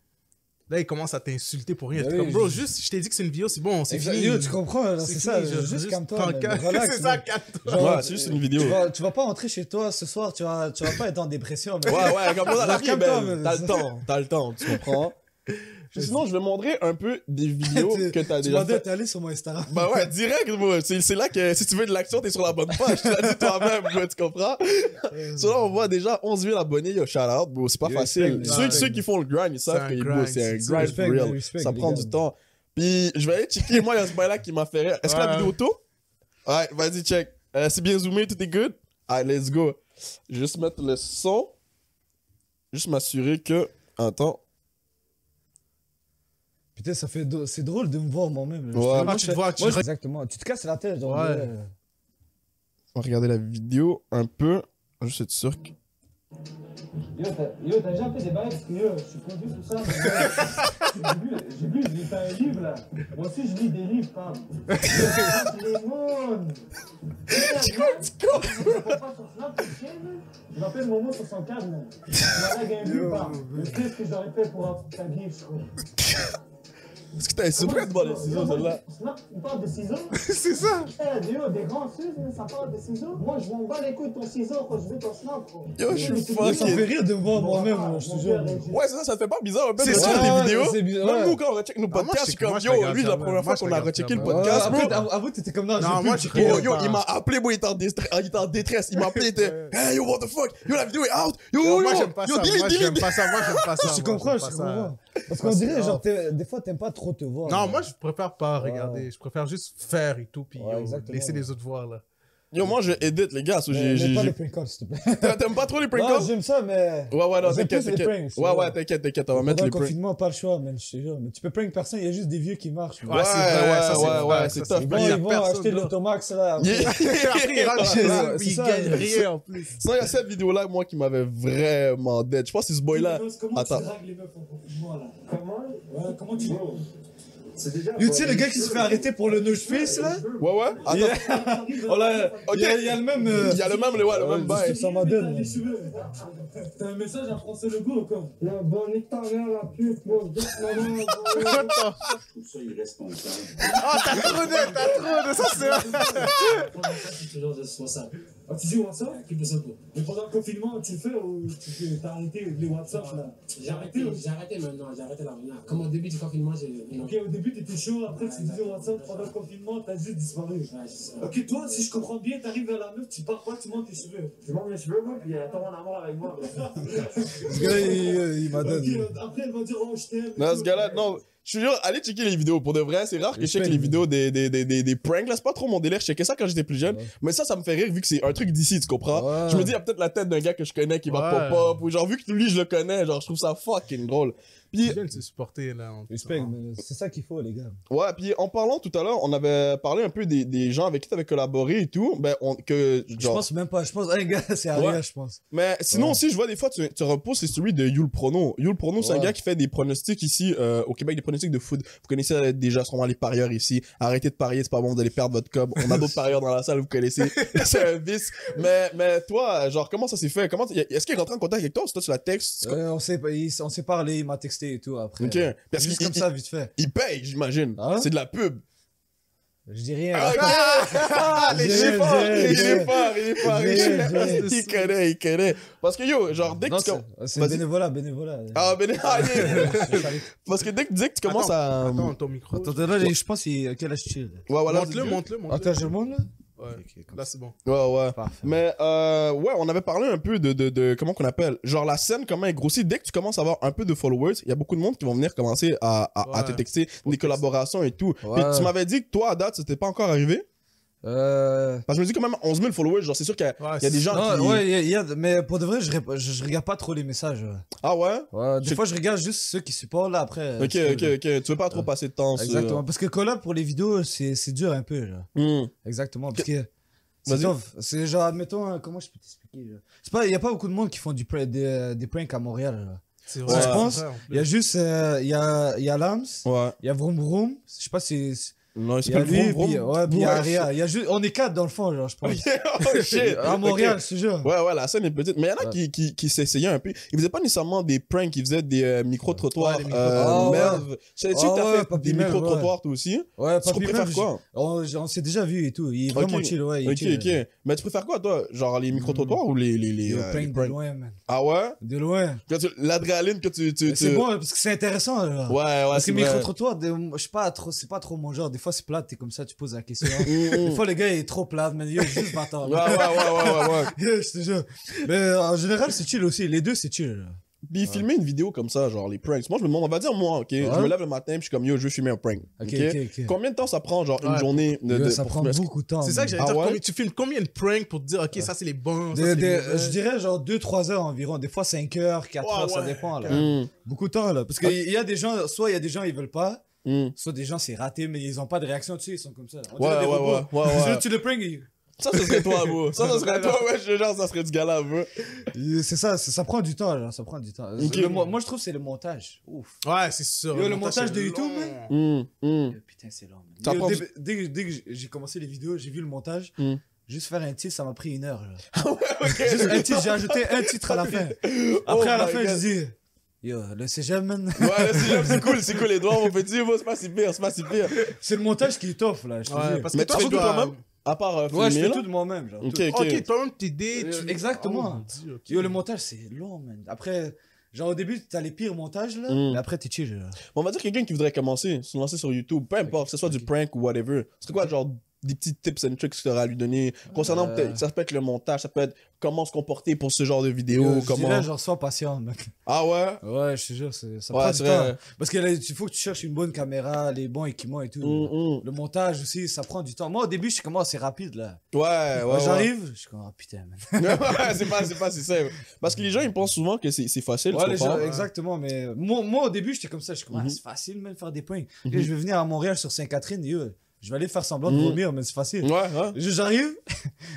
Là, ils commencent à t'insulter pour rien. Bah T'es oui, comme, bro, je- juste, je t'ai dit que c'est une vidéo, c'est bon, c'est fini. Yo, tu comprends, là, C'est c'est ça, fini, juste calme-toi. prends man, calme. relax, C'est ça, man. calme-toi. Genre, Ouais, c'est juste une vidéo. Tu vas pas rentrer chez toi ce soir, tu vas pas être en dépression. Mais... Ouais, ouais, comme ça, la vie est Calme-toi, belle. mais- T'as le temps, tu comprends? Sinon, je vais montrer un peu des vidéos que t'as Tu déjà m'as dit, fait. t'es allé sur mon Instagram. Bah ouais, direct, moi. C'est là que si tu veux de l'action, t'es sur la bonne page. Tu l'as dit toi-même, bro, tu comprends? So là, on voit déjà 11 000 abonnés, yo, shout out, bro. C'est pas Yo, facile. respect, Ceux qui font le grind, ils savent C'est que un bro, grind, c'est un c'est grind respect, for real. respect, Ça les prend gars. du temps. Puis, je vais aller checker. Moi, il y a ce bail-là qui m'a fait rire. Est-ce que la Ouais. vidéo auto? Ouais, vas-y, check. C'est bien zoomé, tout est good? Allez, let's go. Je vais juste mettre le son. Juste m'assurer que. Attends. Putain, c'est drôle de me voir moi-même. là. Ouais. Ah, tu te vois, tu Moi, te- exactement. Tu te casses la tête, genre. Ouais. On va regarder la vidéo un peu. Juste être sûr que. Yo, t'as déjà fait des bails parce que yo, je suis conduit tout ça. J'ai vu, j'ai un livre là. Moi aussi, je lis des livres, pam. Les mondes. Je m'appelle Momo64, man. Je m'arrête un livre, pam. Je sais ce que j'aurais fait pour ta griffe, je crois. Est-ce que t'as exprès de voir les ciseaux, celle-là? Snap, il parle de ciseaux. C'est ça. Des grands ciseaux, ça parle de ciseaux. Moi, je m'en bats les couilles de ton ciseau quand je veux ton snap, gros. Yo, je suis Ça me fait fucking. rire de me voir moi-même, là, je te jure. Ouais, c'est ça te fait pas bizarre un peu de C'est rechecker ça. tes vidéos? Ouais, c'est bizarre, Même ouais. nous, quand on recheck nos moi, podcasts, je je suis sais- moi, comme, je yo, regarde lui, c'est ça, la moi. première fois Moi, je qu'on a regarde rechecké ça, le moi. podcast, Après, bro. avoue, t'étais comme non, Non, je moi, veux je plus checker. Yo, il m'a appelé, bro, il était en détresse. Il m'a appelé, il était, hey, yo, what the fuck? Yo, la vidéo est out. Yo, Moi, yo, j'aime pas yo, ça. delete, Moi, j'aime delete. pas ça. Moi, j'aime pas ça. Je te Moi, comprends, j'aime je pas te ça. comprends. Parce qu'on dirait, genre, des fois, t'aimes pas trop te voir. Non, là. moi, je préfère pas regarder. Je préfère juste faire et tout, puis Ouais, yo, exactement. laisser les autres voir, là. Yo, moi, je edit, les gars. Mais pas les prank calls, s'il te plaît. T'aimes pas trop les prank Non, calls? j'aime ça, mais. Ouais, ouais, non, J'aime t'inquiète, plus les t'inquiète. pranks, Ouais, ouais. ouais, t'inquiète, on va mettre Pendant les le pranks. confinement, pas le choix, man, je te jure. Mais tu peux prank personne, il y a juste des vieux qui marchent. man. Ouais, c'est vrai, ça, c'est ouais, vrai, ouais, ça, c'est c'est tough. vrai. Bon, Il y a ils vont personne acheter là. l'automax, là. Yeah. Après, il rentre chez eux, puis C'est il ça. gagne rien en plus. Sinon, il y a cette vidéo-là, moi, qui m'avait vraiment dead. Je pense que c'est ce boy-là. Comment Attends. tu dragues les meufs en confinement, là? Comment? Ouais, comment tu... C'est déjà... Tu sais, le gars qui se fait arrêter pour le nose face, là? Ouais, ouais. Attends. Yeah. Oh là, Ok. il y a le même. Il y a le même, le même bail. Ça m'a donné. T'as un message à Français Legault ou quoi? La bonne italien, la pute, moi, Tout ça, il reste ton temps. Ah, t'as trop de ça, c'est Ce genre de responsable. Ah, tu dis WhatsApp? Qui fait ça toi? Mais pendant le confinement, tu le fais ou t'as arrêté les WhatsApp là? J'ai arrêté maintenant, j'ai arrêté là maintenant. Comme au début du confinement, j'ai. Ok, au début t'étais chaud, après tu disais WhatsApp, pendant le confinement, t'as juste disparu. Ouais, c'est ça. Ok, toi, si je comprends bien, t'arrives vers la meuf, tu pars pas, tu montes tes cheveux. Je monte mes cheveux, moi, puis elle tombe en amour avec moi. Ce gars, il m'a donné. Ok, après, elle va dire, oh, je t'aime. Non, ce gars-là, non. Je suis sûr, allez checker les vidéos. Pour de vrai, c'est rare que je check les vidéos des pranks. Là, c'est pas trop mon délire. Je checkais ça quand j'étais plus jeune. Ouais. Mais ça me fait rire vu que c'est un truc d'ici, tu comprends? Ouais. Je me dis, il y a peut-être la tête d'un gars que je connais qui va Ouais. pop-up. Ou genre, vu que lui, je le connais, genre, je trouve ça fucking drôle. Puis, Ils viennent se supporter, là. Respect, mais c'est ça qu'il faut, les gars. ouais, puis en parlant tout à l'heure, on avait parlé un peu des gens avec qui t'avais collaboré et tout. Ben, que, Je genre. pense même pas. Je pense, un gars, c'est Aria, Ouais. je pense. Mais sinon Ouais. aussi, je vois des fois, tu reposes les stories de Yul Prono. Yul Prono, c'est un Ouais. gars qui fait des pronostics ici au Québec, des pronostic de foot. Vous connaissez déjà sûrement les parieurs ici. Arrêtez de parier, c'est pas bon, vous allez perdre votre cob. On a d'autres parieurs dans la salle, vous connaissez. C'est un vice. Mais toi, genre, comment ça s'est fait? Est-ce qu'il est rentré en contact avec toi ou c'est toi, tu la textes? On s'est parlé, il m'a texté et tout après. Ok. Parce Juste qu'il comme ça, vite fait. il paye, j'imagine. Ah? C'est de la pub. Je dis rien. Il est fort. Il connaît. Parce que yo, genre, dès que Non, tu c'est Vas-y. bénévolat. Ah, parce que dès que tu commences à... Attends, ton micro. Attends, là, je pense quel âge tu es. Ouais, voilà. Montre-le. Attends, je le montre là? Ouais. Là, c'est bon. Ouais. Parfait. Mais, ouais, on avait parlé un peu de comment qu'on appelle, genre la scène, comment elle grossit. Dès que tu commences à avoir un peu de followers, il y a beaucoup de monde qui vont venir commencer à te texter des collaborations et tout. Ouais. Puis tu m'avais dit que toi, à date, c'était pas encore arrivé. Parce que je me dis quand même 11 000 followers, genre c'est sûr qu'il y a des gens qui... Ouais, mais pour de vrai, je regarde pas trop les messages. Ah ouais? Ouais, des fois, je regarde juste ceux qui supportent là après. Ok. Tu veux pas trop passer de temps sur... Exactement. Parce que collab pour les vidéos, c'est dur un peu. Là. Exactement. Parce que c'est Vas-y. tough. C'est genre, admettons, comment je peux t'expliquer? Il y a pas beaucoup de monde qui font des pranks à Montréal. Là. C'est vrai, je c'est pense. Il y a juste, il y a Lams, Ouais. il y a Vroom Vroom. Je sais pas si. Non, Il y a lui, puis il y a Aria. Il y a juste, on est 4 dans le fond, genre, je pense. Oh shit! À Montréal, Ok. je te jure. Ouais, la scène est petite. Mais il y en a qui s'essayaient un peu. Ils faisaient pas nécessairement des pranks, ils faisaient des micro-trottoirs. Ouais, des micro-trottoirs. Merv. Je sais que t'as fait Papy des Merv, micro-trottoirs toi aussi. Ouais, Tu préfères quoi? On s'est déjà vu et tout. Il est vraiment Ok. chill, ouais. il est Ok, chill. ok. Mais tu préfères quoi, toi? Genre les micro-trottoirs ou les Il prank de pranks? loin, man. Ah ouais? De loin. L'adrénaline que tu... C'est bon, parce que c'est intéressant, là. Ouais, Parce que c'est vrai. micro-trottoir, je sais pas trop, c'est pas trop mon genre. Des fois, c'est plate, t'es comme ça, tu poses la question. Des fois, le gars, il est trop plate, mais il est juste bâtard. Ouais. Je te jure. Mais en général, c'est chill aussi. Les deux, c'est chill. Là. Puis filmer une vidéo comme ça, genre les pranks. Moi, je me demande, on va dire moi, ok? Je me lève le matin, puis je suis comme, yo, je veux filmer un prank. Ok. Combien de temps ça prend, genre, une Ouais. journée Yo, ça pour prend filmer- beaucoup de temps. C'est ça que j'allais Ah dire. ouais? Tu filmes combien de pranks pour te dire, ok, ça c'est les bons, ça c'est les mauvais? Je dirais genre 2-3 heures environ. Des fois 5 heures, 4 heures, ça ouais. dépend. Là. Hmm. Beaucoup de temps, là. Parce qu'il y a des gens, soit il y a des gens, ils veulent pas. Hmm. Soit des gens, c'est raté, mais ils ont pas de réaction dessus, ils sont comme ça. On Ouais, dirait des robots. ouais. Sinon, tu le prank, Ça serait toi, bro. Ça serait toi, ouais, je te jure, ça serait du gala, bro. c'est ça prend du temps, là. Ça prend du temps. Ok. Moi, je trouve que c'est le montage. Ouf. Ouais, c'est sûr. Yo, le montage c'est de YouTube, long. man. Putain, c'est long, man. Ça Yo, prend dès que j'ai commencé les vidéos, j'ai vu le montage. Mm. Juste faire un titre, ça m'a pris 1 heure. Là. Ok. Juste un titre, j'ai ajouté un titre à la fin. Après, à la my fin, God. je dis, yo, le cégep, man. Ouais, c'est cool, les doigts, mon petit, bro, c'est pas si pire. C'est le montage qui est tough, là. Je te Ouais, jure. parce que Mais toi, tu tu fais tout dois... toi-même? À part Ouais, je filmer, fais là? tout de moi-même. Genre, Ok, tout. Ok, toi-même t'aider, tu... Exactement. Oh, mon Dieu, ok. Yo, le montage, c'est long, man. Après, genre, au début, t'as les pires montages, là. Mm. Mais après, t'es chill, là. On va dire quelqu'un qui voudrait commencer, se lancer sur YouTube, peu importe, que ce soit du prank ou whatever. Ce serait quoi, genre, des petits tips and tricks que tu aurais à lui donner concernant peut-être, ça peut être le montage, ça peut être comment se comporter pour ce genre de vidéo, Yo, je comment... dirais, genre, sois patient, mec. Ah ouais? Ouais, je te jure, ça Ouais, prend du c'est temps. vrai. Parce que là, il faut que tu cherches une bonne caméra, les bons équipements et tout. Le montage aussi, ça prend du temps. Moi, au début, je suis comme, oh, c'est rapide, là. Ouais. J'arrive, je suis comme, oh, putain, man. Ouais, c'est pas si simple. Parce que les gens, ils pensent souvent que c'est facile, Ouais, tu les comprends? gens, exactement, mais moi, au début, j'étais comme ça. Je suis comme, ah, c'est facile, même, faire des pranks. Et je vais venir à Montréal sur Sainte-Catherine, yo, je vais aller faire semblant de vomir, mais c'est facile. Ouais. J'arrive,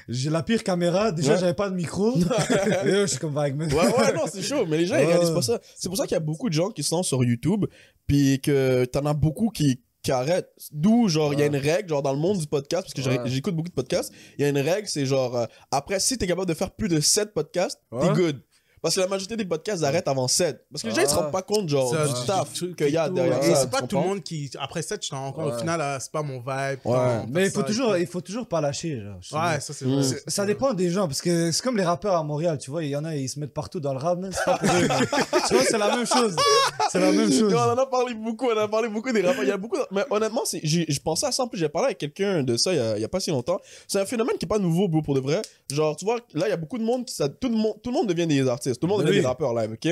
j'ai la pire caméra, déjà, Ouais. j'avais pas de micro. Et yo, je suis comme vague, man. Ouais, non, c'est chaud, mais les gens, ils Ouais. réalisent pas ça. C'est pour ça qu'il y a beaucoup de gens qui se lancent sur YouTube, puis que t'en as beaucoup qui arrêtent. D'où, genre, il y a une règle, genre, dans le monde du podcast, parce que Ouais. j'écoute beaucoup de podcasts, il y a une règle, c'est genre, après, si t'es capable de faire plus de 7 podcasts, t'es Ouais. good. Parce que la majorité des podcasts arrêtent avant 7. Parce que les gens, ils se rendent pas compte, genre, Ça, du du taf truc qu'il y a et tout, derrière et ça. c'est pas tu tout le comprends? monde qui... Après ça, tu t'en rends compte. Ouais. Au final, c'est pas mon vibe. Ouais. Tant, Mais faire il faut toujours pas lâcher, genre. je te Ouais, dis. ça, c'est vrai. Ça dépend des gens, parce que c'est comme les rappeurs à Montréal, tu vois, il y en a, ils se mettent partout dans le rap, mais c'est pas pour eux. Mais, tu vois, c'est la même chose. C'est la même chose. Non, on en a parlé beaucoup, des rappeurs. Il y a beaucoup mais honnêtement, je pensais à ça, en plus, j'ai parlé avec quelqu'un de ça il y a pas si longtemps. C'est un phénomène qui est pas nouveau, bro, pour de vrai. Genre, tu vois, là, il y a beaucoup de monde tout le monde devient des artistes, tout le monde devient Oui. des rappeurs live, ok?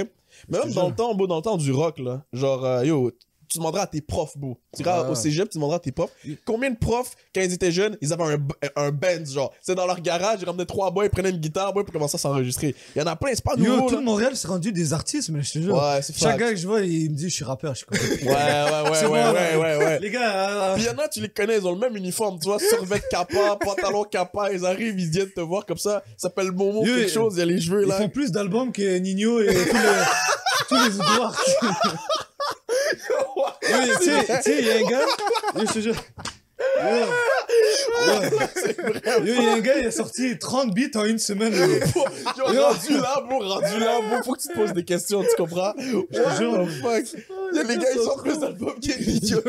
Mais même te dans jure. le temps, bro, dans le temps du rock, là, genre, yo, tu demanderas à tes profs, bro. Tu iras Ouais. au cégep, tu demanderas à tes profs. Combien de profs, quand ils étaient jeunes, ils avaient un Benz, genre. C'est dans leur garage, ils ramenaient 3 boys, ils prenaient une guitare, boy, pour commencer à s'enregistrer. Il y en a plein, c'est pas Yo, nouveau, tout là. le Montréal s'est rendu des artistes, mais je te jure. Ouais, c'est Chaque fact. gars que je vois, il me dit, je suis rappeur, je suis comme. Ouais. Ouais. Les gars, Puis il y en a, tu les connais, ils ont le même uniforme, tu vois, survêt kappa, pantalon kappa, ils arrivent, ils viennent te voir comme ça, ça s'appelle Momo, Yo, quelque chose, il y a les cheveux ils là. font plus d'albums que Nino et tous les Edouard. Oui, tu sais, il y a un gars. Yo, je te jure. Yo, il y a un gars, il a sorti 30 beats en une semaine. Rendu là, bro, faut que tu te poses des questions, tu comprends? Je te jure. Fuck. Les gars, ils sortent plus d'albums qu'il y a des vidéos.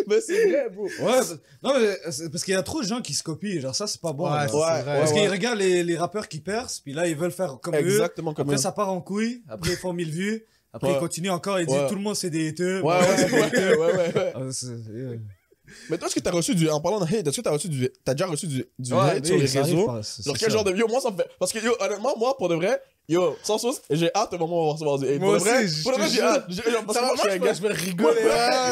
Mais c'est vrai, bro. Ouais, non, mais c'est parce qu'il y a trop de gens qui se copient. Genre, ça, c'est pas bon. Ouais, genre. c'est vrai. Parce qu'ils regardent les rappeurs qui percent, puis là, ils veulent faire comme eux. Exactement comme Après, eux. ça part en couille. Après, ils font 1000 vues. Après, Ouais. ils continuent encore. Ils disent Ouais. tout le monde, c'est des haters. Ouais, ouais. Ah, c'est- Mais toi, est-ce que t'as reçu en parlant de hate, est-ce que t'as déjà reçu du Ouais, hate sur oui, les ça arrive réseaux? pas, c'est Genre, ça. quel genre de. Yo, moi, ça me fait. Parce que, yo, honnêtement, moi, pour de vrai, yo, sans sauce, j'ai hâte au moment où on va recevoir du hate. Moi Pour de vrai, aussi, je pour de te vrai, j'ai jure. hâte. Parce que moi, je suis un gars. je vais rigoler.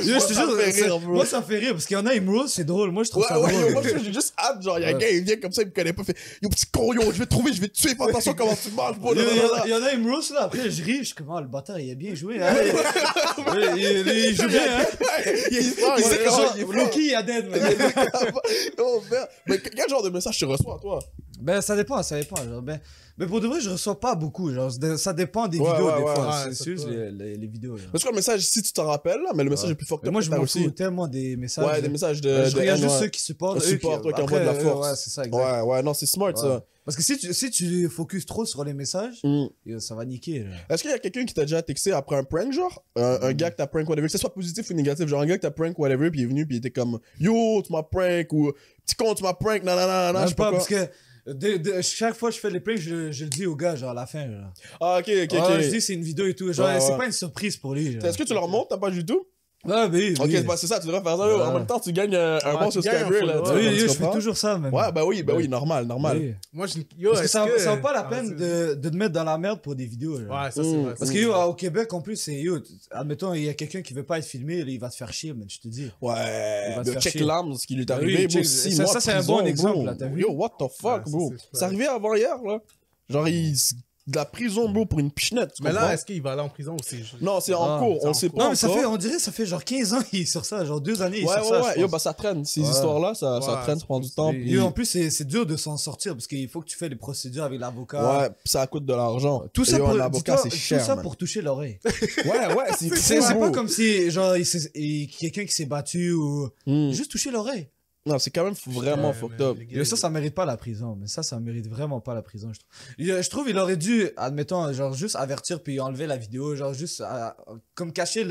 Yo, je te Ça me fait jure, rire, bro. moi, ça me fait rire parce qu'il y en a, ils me roast, c'est drôle. Moi, je trouve Ouais, ça ouais, yo, drôle. moi, j'ai juste hâte. Genre, il y a un Ouais. gars, il vient comme ça, il me connaît pas. Fait, yo, petit con, yo, je vais te trouver, je vais te tuer. Fais attention comment tu manges, bro. Il y en a, ils me roast là. Après, je ris. Je suis comme, ah, le bâtard, il a bien joué. Hein. Il joue bien, hein. Il sait comment il est fort. Loki, il a dead, man. Oh, merde. Mais quel genre de message tu reçois, toi? Ben, ça dépend. Genre, mais pour de vrai, je reçois pas beaucoup. Genre, ça dépend des Ouais, vidéos, ouais, des ouais. fois. Ouais, C'est ça juste peut. les vidéos. Genre. Mais c'est quoi le message, si tu t'en rappelles, là, mais le message le plus fort que Mais moi, je t'as m'en aussi. fous tellement des messages. Ouais, des messages de. Je regarde haine, juste ouais. ceux qui supportent. Supportent, toi, qui envoient de la force. Ouais, c'est ça, exact. Ouais, ouais, non, c'est smart, Ouais. ça. Parce que si tu focuses trop sur les messages, Mm. ça va niquer. Genre. Est-ce qu'il y a quelqu'un qui t'a déjà texté après un prank, genre? Un gars que t'as prank, whatever, que ce soit positif ou négatif, genre un gars que t'as prank, whatever, puis il est venu, puis il était comme yo, tu m'as prank, ou petit con, tu m'as prank, nanana, je Même sais pas pas, quoi. parce que chaque fois que je fais les pranks, je le dis au gars, genre à la fin. Genre. Ah, ok, ok, Ouais, ok. je dis c'est une vidéo et tout. Genre, Ouais, c'est ouais. pas une surprise pour lui. Genre. Est-ce que tu leur montres ta page YouTube? Ouais, oui. Ok, oui. bah, c'est ça, tu devrais faire ça. En Ouais. même temps, tu gagnes un bon tu gagnes un subscriber, là. follower. Oui, tu je fais comprends? toujours ça, même. Ouais, bah oui, normal. Oui. Moi, yo, Parce que ça est-ce vaut pas la Ah, peine c'est- de te mettre dans la merde pour des vidéos. Genre. Ouais, ça, c'est vrai. Parce que yo, au Québec, en plus, c'est yo, admettons, il y a quelqu'un qui veut pas être filmé, là, il va te faire chier, man, je te dis. Ouais, va te de faire check chier. Lams, ce qui lui est Oui, arrivé, bro, check- 6 ça, mois ça, de c'est un prison, bon exemple, bro. là, t'as vu? Yo, what the fuck, Ouais, ça, bro. c'est C'est arrivé avant hier, là. Genre, de la prison, bro, pour une pichenette, tu Mais comprends? là, est-ce qu'il va aller en prison ou c'est juste. Non, c'est en Ah, cours, c'est on en sait cours. pas Non, mais encore. on dirait, ça fait genre 15 ans qu'il est sur ça, genre 2 années, il est Ouais, sur ça. ouais. je Yo, pense. bah ça traîne. Ces Ouais. histoires-là, ça Ouais, traîne, ça prend du temps. Et puis- yo, en plus, c'est dur de s'en sortir parce qu'il faut que tu fais les procédures avec l'avocat. Ouais, puis ça coûte de l'argent. Tout ça Yo, pour un avocat, dis-toi, c'est cher. tout ça man. pour toucher l'oreille. Ouais, C'est fou, pas bro. comme si, genre, quelqu'un qui s'est battu ou. Hmm. Juste toucher l'oreille. Non, c'est quand même vraiment Ouais, fucked mais up. les gars, Yo, ça mérite pas la prison. Mais ça mérite vraiment pas la prison, je trouve. Je trouve il aurait dû, admettons, genre, juste avertir puis enlever la vidéo. Genre, juste, comme cacher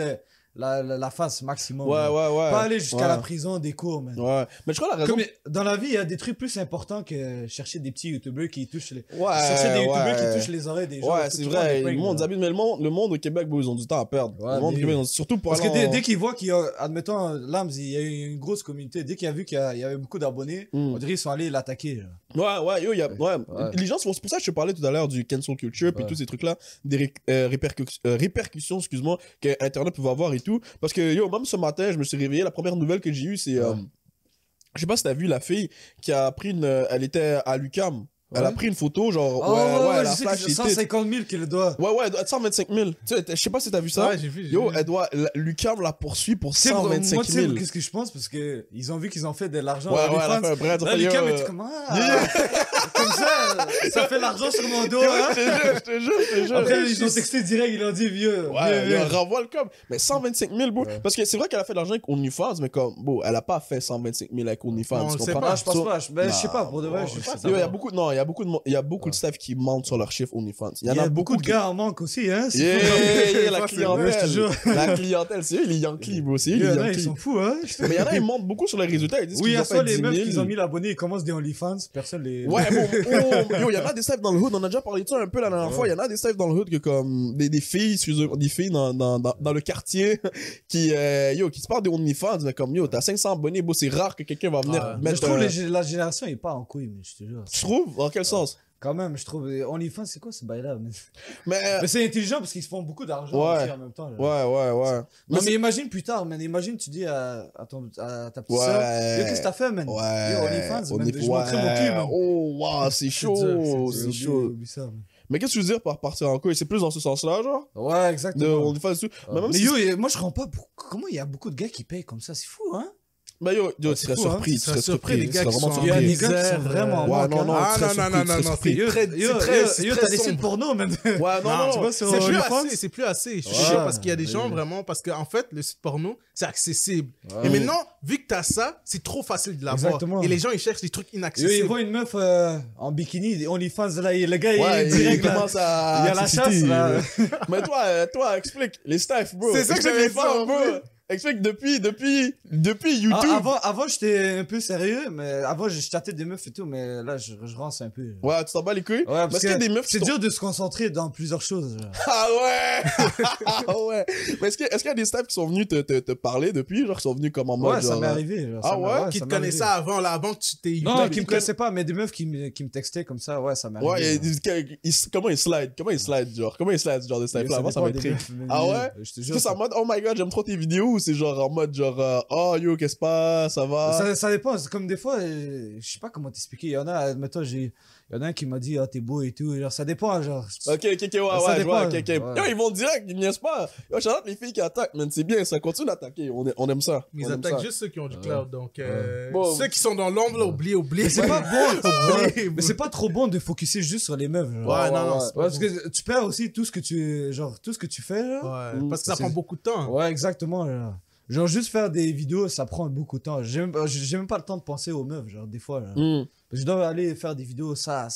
la face maximum. Ouais, genre. ouais, ouais. Pas aller jusqu'à Ouais. la prison des cours, man. Ouais. Mais je crois la raison. Comme dans la vie, il y a des trucs plus importants que chercher des petits youtubeurs qui touchent les. Ouais, chercher des youtubeurs ouais. qui touchent les oreilles des gens. Ouais, Tout c'est le temps, vrai. des pranks, Le monde, là. mais le monde au Québec, bro, ils ont du temps à perdre. Ouais, le monde au mais Québec, oui. surtout pour Parce que aller en- dès qu'ils voient qu'il y a, admettons, Lams, il y a eu une grosse communauté. Dès qu'il a vu qu'il y avait beaucoup d'abonnés, Mm. on dirait qu'ils sont allés l'attaquer. genre. Ouais, yo, ouais. Ouais. Les gens, c'est pour ça que je te parlais tout à l'heure du cancel culture puis Ouais. tous ces trucs-là, des répercussions, excuse-moi, que Internet peut avoir et tout. Parce que, yo, même ce matin, je me suis réveillé, la première nouvelle que j'ai eue, c'est, je sais pas si t'as vu la fille qui a pris elle était à l'UQAM. Elle a Ouais. pris une photo, genre, Oh, elle je a sais flash que ses c'est tits. 150 000 qu'il doit. Ouais, elle doit être 125 000. Tu sais, je sais pas si t'as vu ça. Ouais, j'ai vu. Yo, l'UQAM la poursuit pour Tu sais, moi, 125 tu sais, 000. qu'est-ce que je pense? Parce que ils ont vu qu'ils ont fait de l'argent. Ouais, dans les elle a fans. fait un bread. Là, Lucas, mais tu comme, comme ça fait l'argent sur mon dos. Hein? Je te jure. Après, ils ont texté direct, ils ont dit, vieux. Ouais, vieux, il vieux. renvoie le com. Mais 125 000, bro. Parce que c'est vrai qu'elle a fait de l'argent avec OnlyFans, mais comme, bon, elle a pas fait 125 000 avec OnlyFans. On tu le sait comprends? Ah, je pense So- pas. Je sais pas, pour de vrai. Non, je sais pas pas. Yo, il y a beaucoup, non, il y a beaucoup de staff qui mentent sur leurs chiffres OnlyFans. Il y a beaucoup de qui- gars en manque aussi, hein. Yeah, la Ouais, je te jure. clientèle. La clientèle, c'est eux les Yankees, bro. C'est eux Il y les en a, ils Yankees. sont fous, hein. Mais il y en a, ils mentent beaucoup sur les résultats. Ils disent Oui, il y qu'ils a ont soit fait les 10 meufs 000. qui ont mis l'abonné, ils commencent des OnlyFans, personne les. Ouais, bon, yo, il y en a des staffs dans le hood, on a déjà parlé de ça un peu la dernière fois, il y en a des staffs dans le hood que comme des filles, excusez-moi, des filles dans le quartier qui se parlent des OnlyFans, mais comme yo, t'as 500 abonnés, bon, c'est rare que quelqu'un va venir Ouais. Mais mettre... je trouve la génération est pas en couille, mais je te jure. Tu trouves? Dans quel sens? Quand même, je trouve. OnlyFans, c'est quoi ce bail-là? Mais... Mais c'est intelligent parce qu'ils se font beaucoup d'argent Ouais. aussi en même temps. là. Ouais. Non, c'est- mais imagine plus tard, man. Imagine, tu dis à ta petite Ouais. soeur, yo, qu'est-ce que t'as fait, man? Ouais. Yo, OnlyFans, man. Only- Je montrais mon cul, man. Oh, wow, c'est chaud, c'est Oublie- chaud. oublie ça, man. Mais qu'est-ce que tu veux dire par partir en couille? C'est plus dans ce sens-là, genre? Ouais, De exactement. OnlyFans et tout? Mais même Mais si- yo, moi je comprends pas comment il y a beaucoup de gars qui payent comme ça, c'est fou, hein? Bah yo, c'est tu serais fou, hein. surpris, Tu tu serais serais surpris, surpris. les Tu gars serais qui vraiment sont Il y a surpris. des gars qui misère, sont vraiment Ouais, manquants. non, non, Ah, tu serais non, surpris, non, tu serais non, surpris. c'est très, Yo, c'est très, c'est yo, très t'as des sites sombre. porno, même. Ouais, non, Non, non. tu vois, sur C'est plus OnlyFans. assez, c'est plus assez. Je suis Ouais. sûr parce qu'il y a des gens vraiment, parce qu'en fait, le site porno, c'est accessible. Et maintenant, vu que t'as ça, c'est trop facile de l'avoir. Exactement. Et les gens, ils cherchent des trucs Yo, ils inaccessibles. voient une meuf en bikini, OnlyFans, là, le gars, Ouais, il est direct, il là. commence à... Il y a la chasse, là. Mais toi, explique. Les staffs, bro. C'est ça que Explique j'allais les femmes, dire, bro. Explique depuis YouTube. Avant, j'étais un peu sérieux, mais avant, je chatais des meufs et tout, mais là, je rance un peu. Ouais, tu t'en bats les couilles. Ouais, Parce parce qu'il y a des meufs qui c'est sont... dur de se concentrer dans plusieurs choses. Genre. Ah ouais! Ah ouais! Mais est-ce qu'il y a des staffs qui sont venus te parler depuis? Genre, qui sont venus comme en mode Ouais, ça genre... m'est arrivé. Genre, Ah ça m'est- ouais? Qui ça te m'est connaissaient arrivé. avant, là, avant que tu t'es... Non, Mais qui me ils connaissaient pas, mais des meufs qui me textaient comme ça, ouais, ça m'est arrivé. Ouais, comment ils slide? Comment ils slide, genre? Comment ils slide, genre, de Ça staff-là? Moi, ça dépend des m'intrigue. meufs, mais Ah ouais? Je te Est-ce jure. que c'est en mode, oh my god, j'aime trop tes vidéos, ou c'est genre en mode, genre, oh yo, qu'est-ce que passe, ça va? Ça dépend, c'est comme des fois, je sais pas comment t'expliquer. Il y en a, admettons, il y en a un qui m'a dit, ah, t'es beau et tout. Genre, ça dépend, genre. Ok, ouais, Ça je vois, dépend, ok. ouais. Yo, ils vont direct, ils niaisent pas. Yo, j'adore les filles qui attaquent, man, c'est bien, ça continue d'attaquer, on aime ça. Ils On aime attaquent ça. juste ceux qui ont du cloud. Donc, Bon. ceux qui sont dans l'ombre, là, oubliez. Mais c'est pas bon, Oubliez, mais c'est pas trop bon de focuser juste sur les meufs. Genre. Ouais, non, non, c'est pas Ouais, parce que tu perds aussi tout ce que tu fais, là. Ouais, parce que ça prend beaucoup de temps. Ouais, exactement. Genre, juste faire des vidéos, ça prend beaucoup de temps. J'ai même pas le temps de penser aux meufs, genre, des fois. Genre. Hmm. Je dois aller faire des vidéos, ça.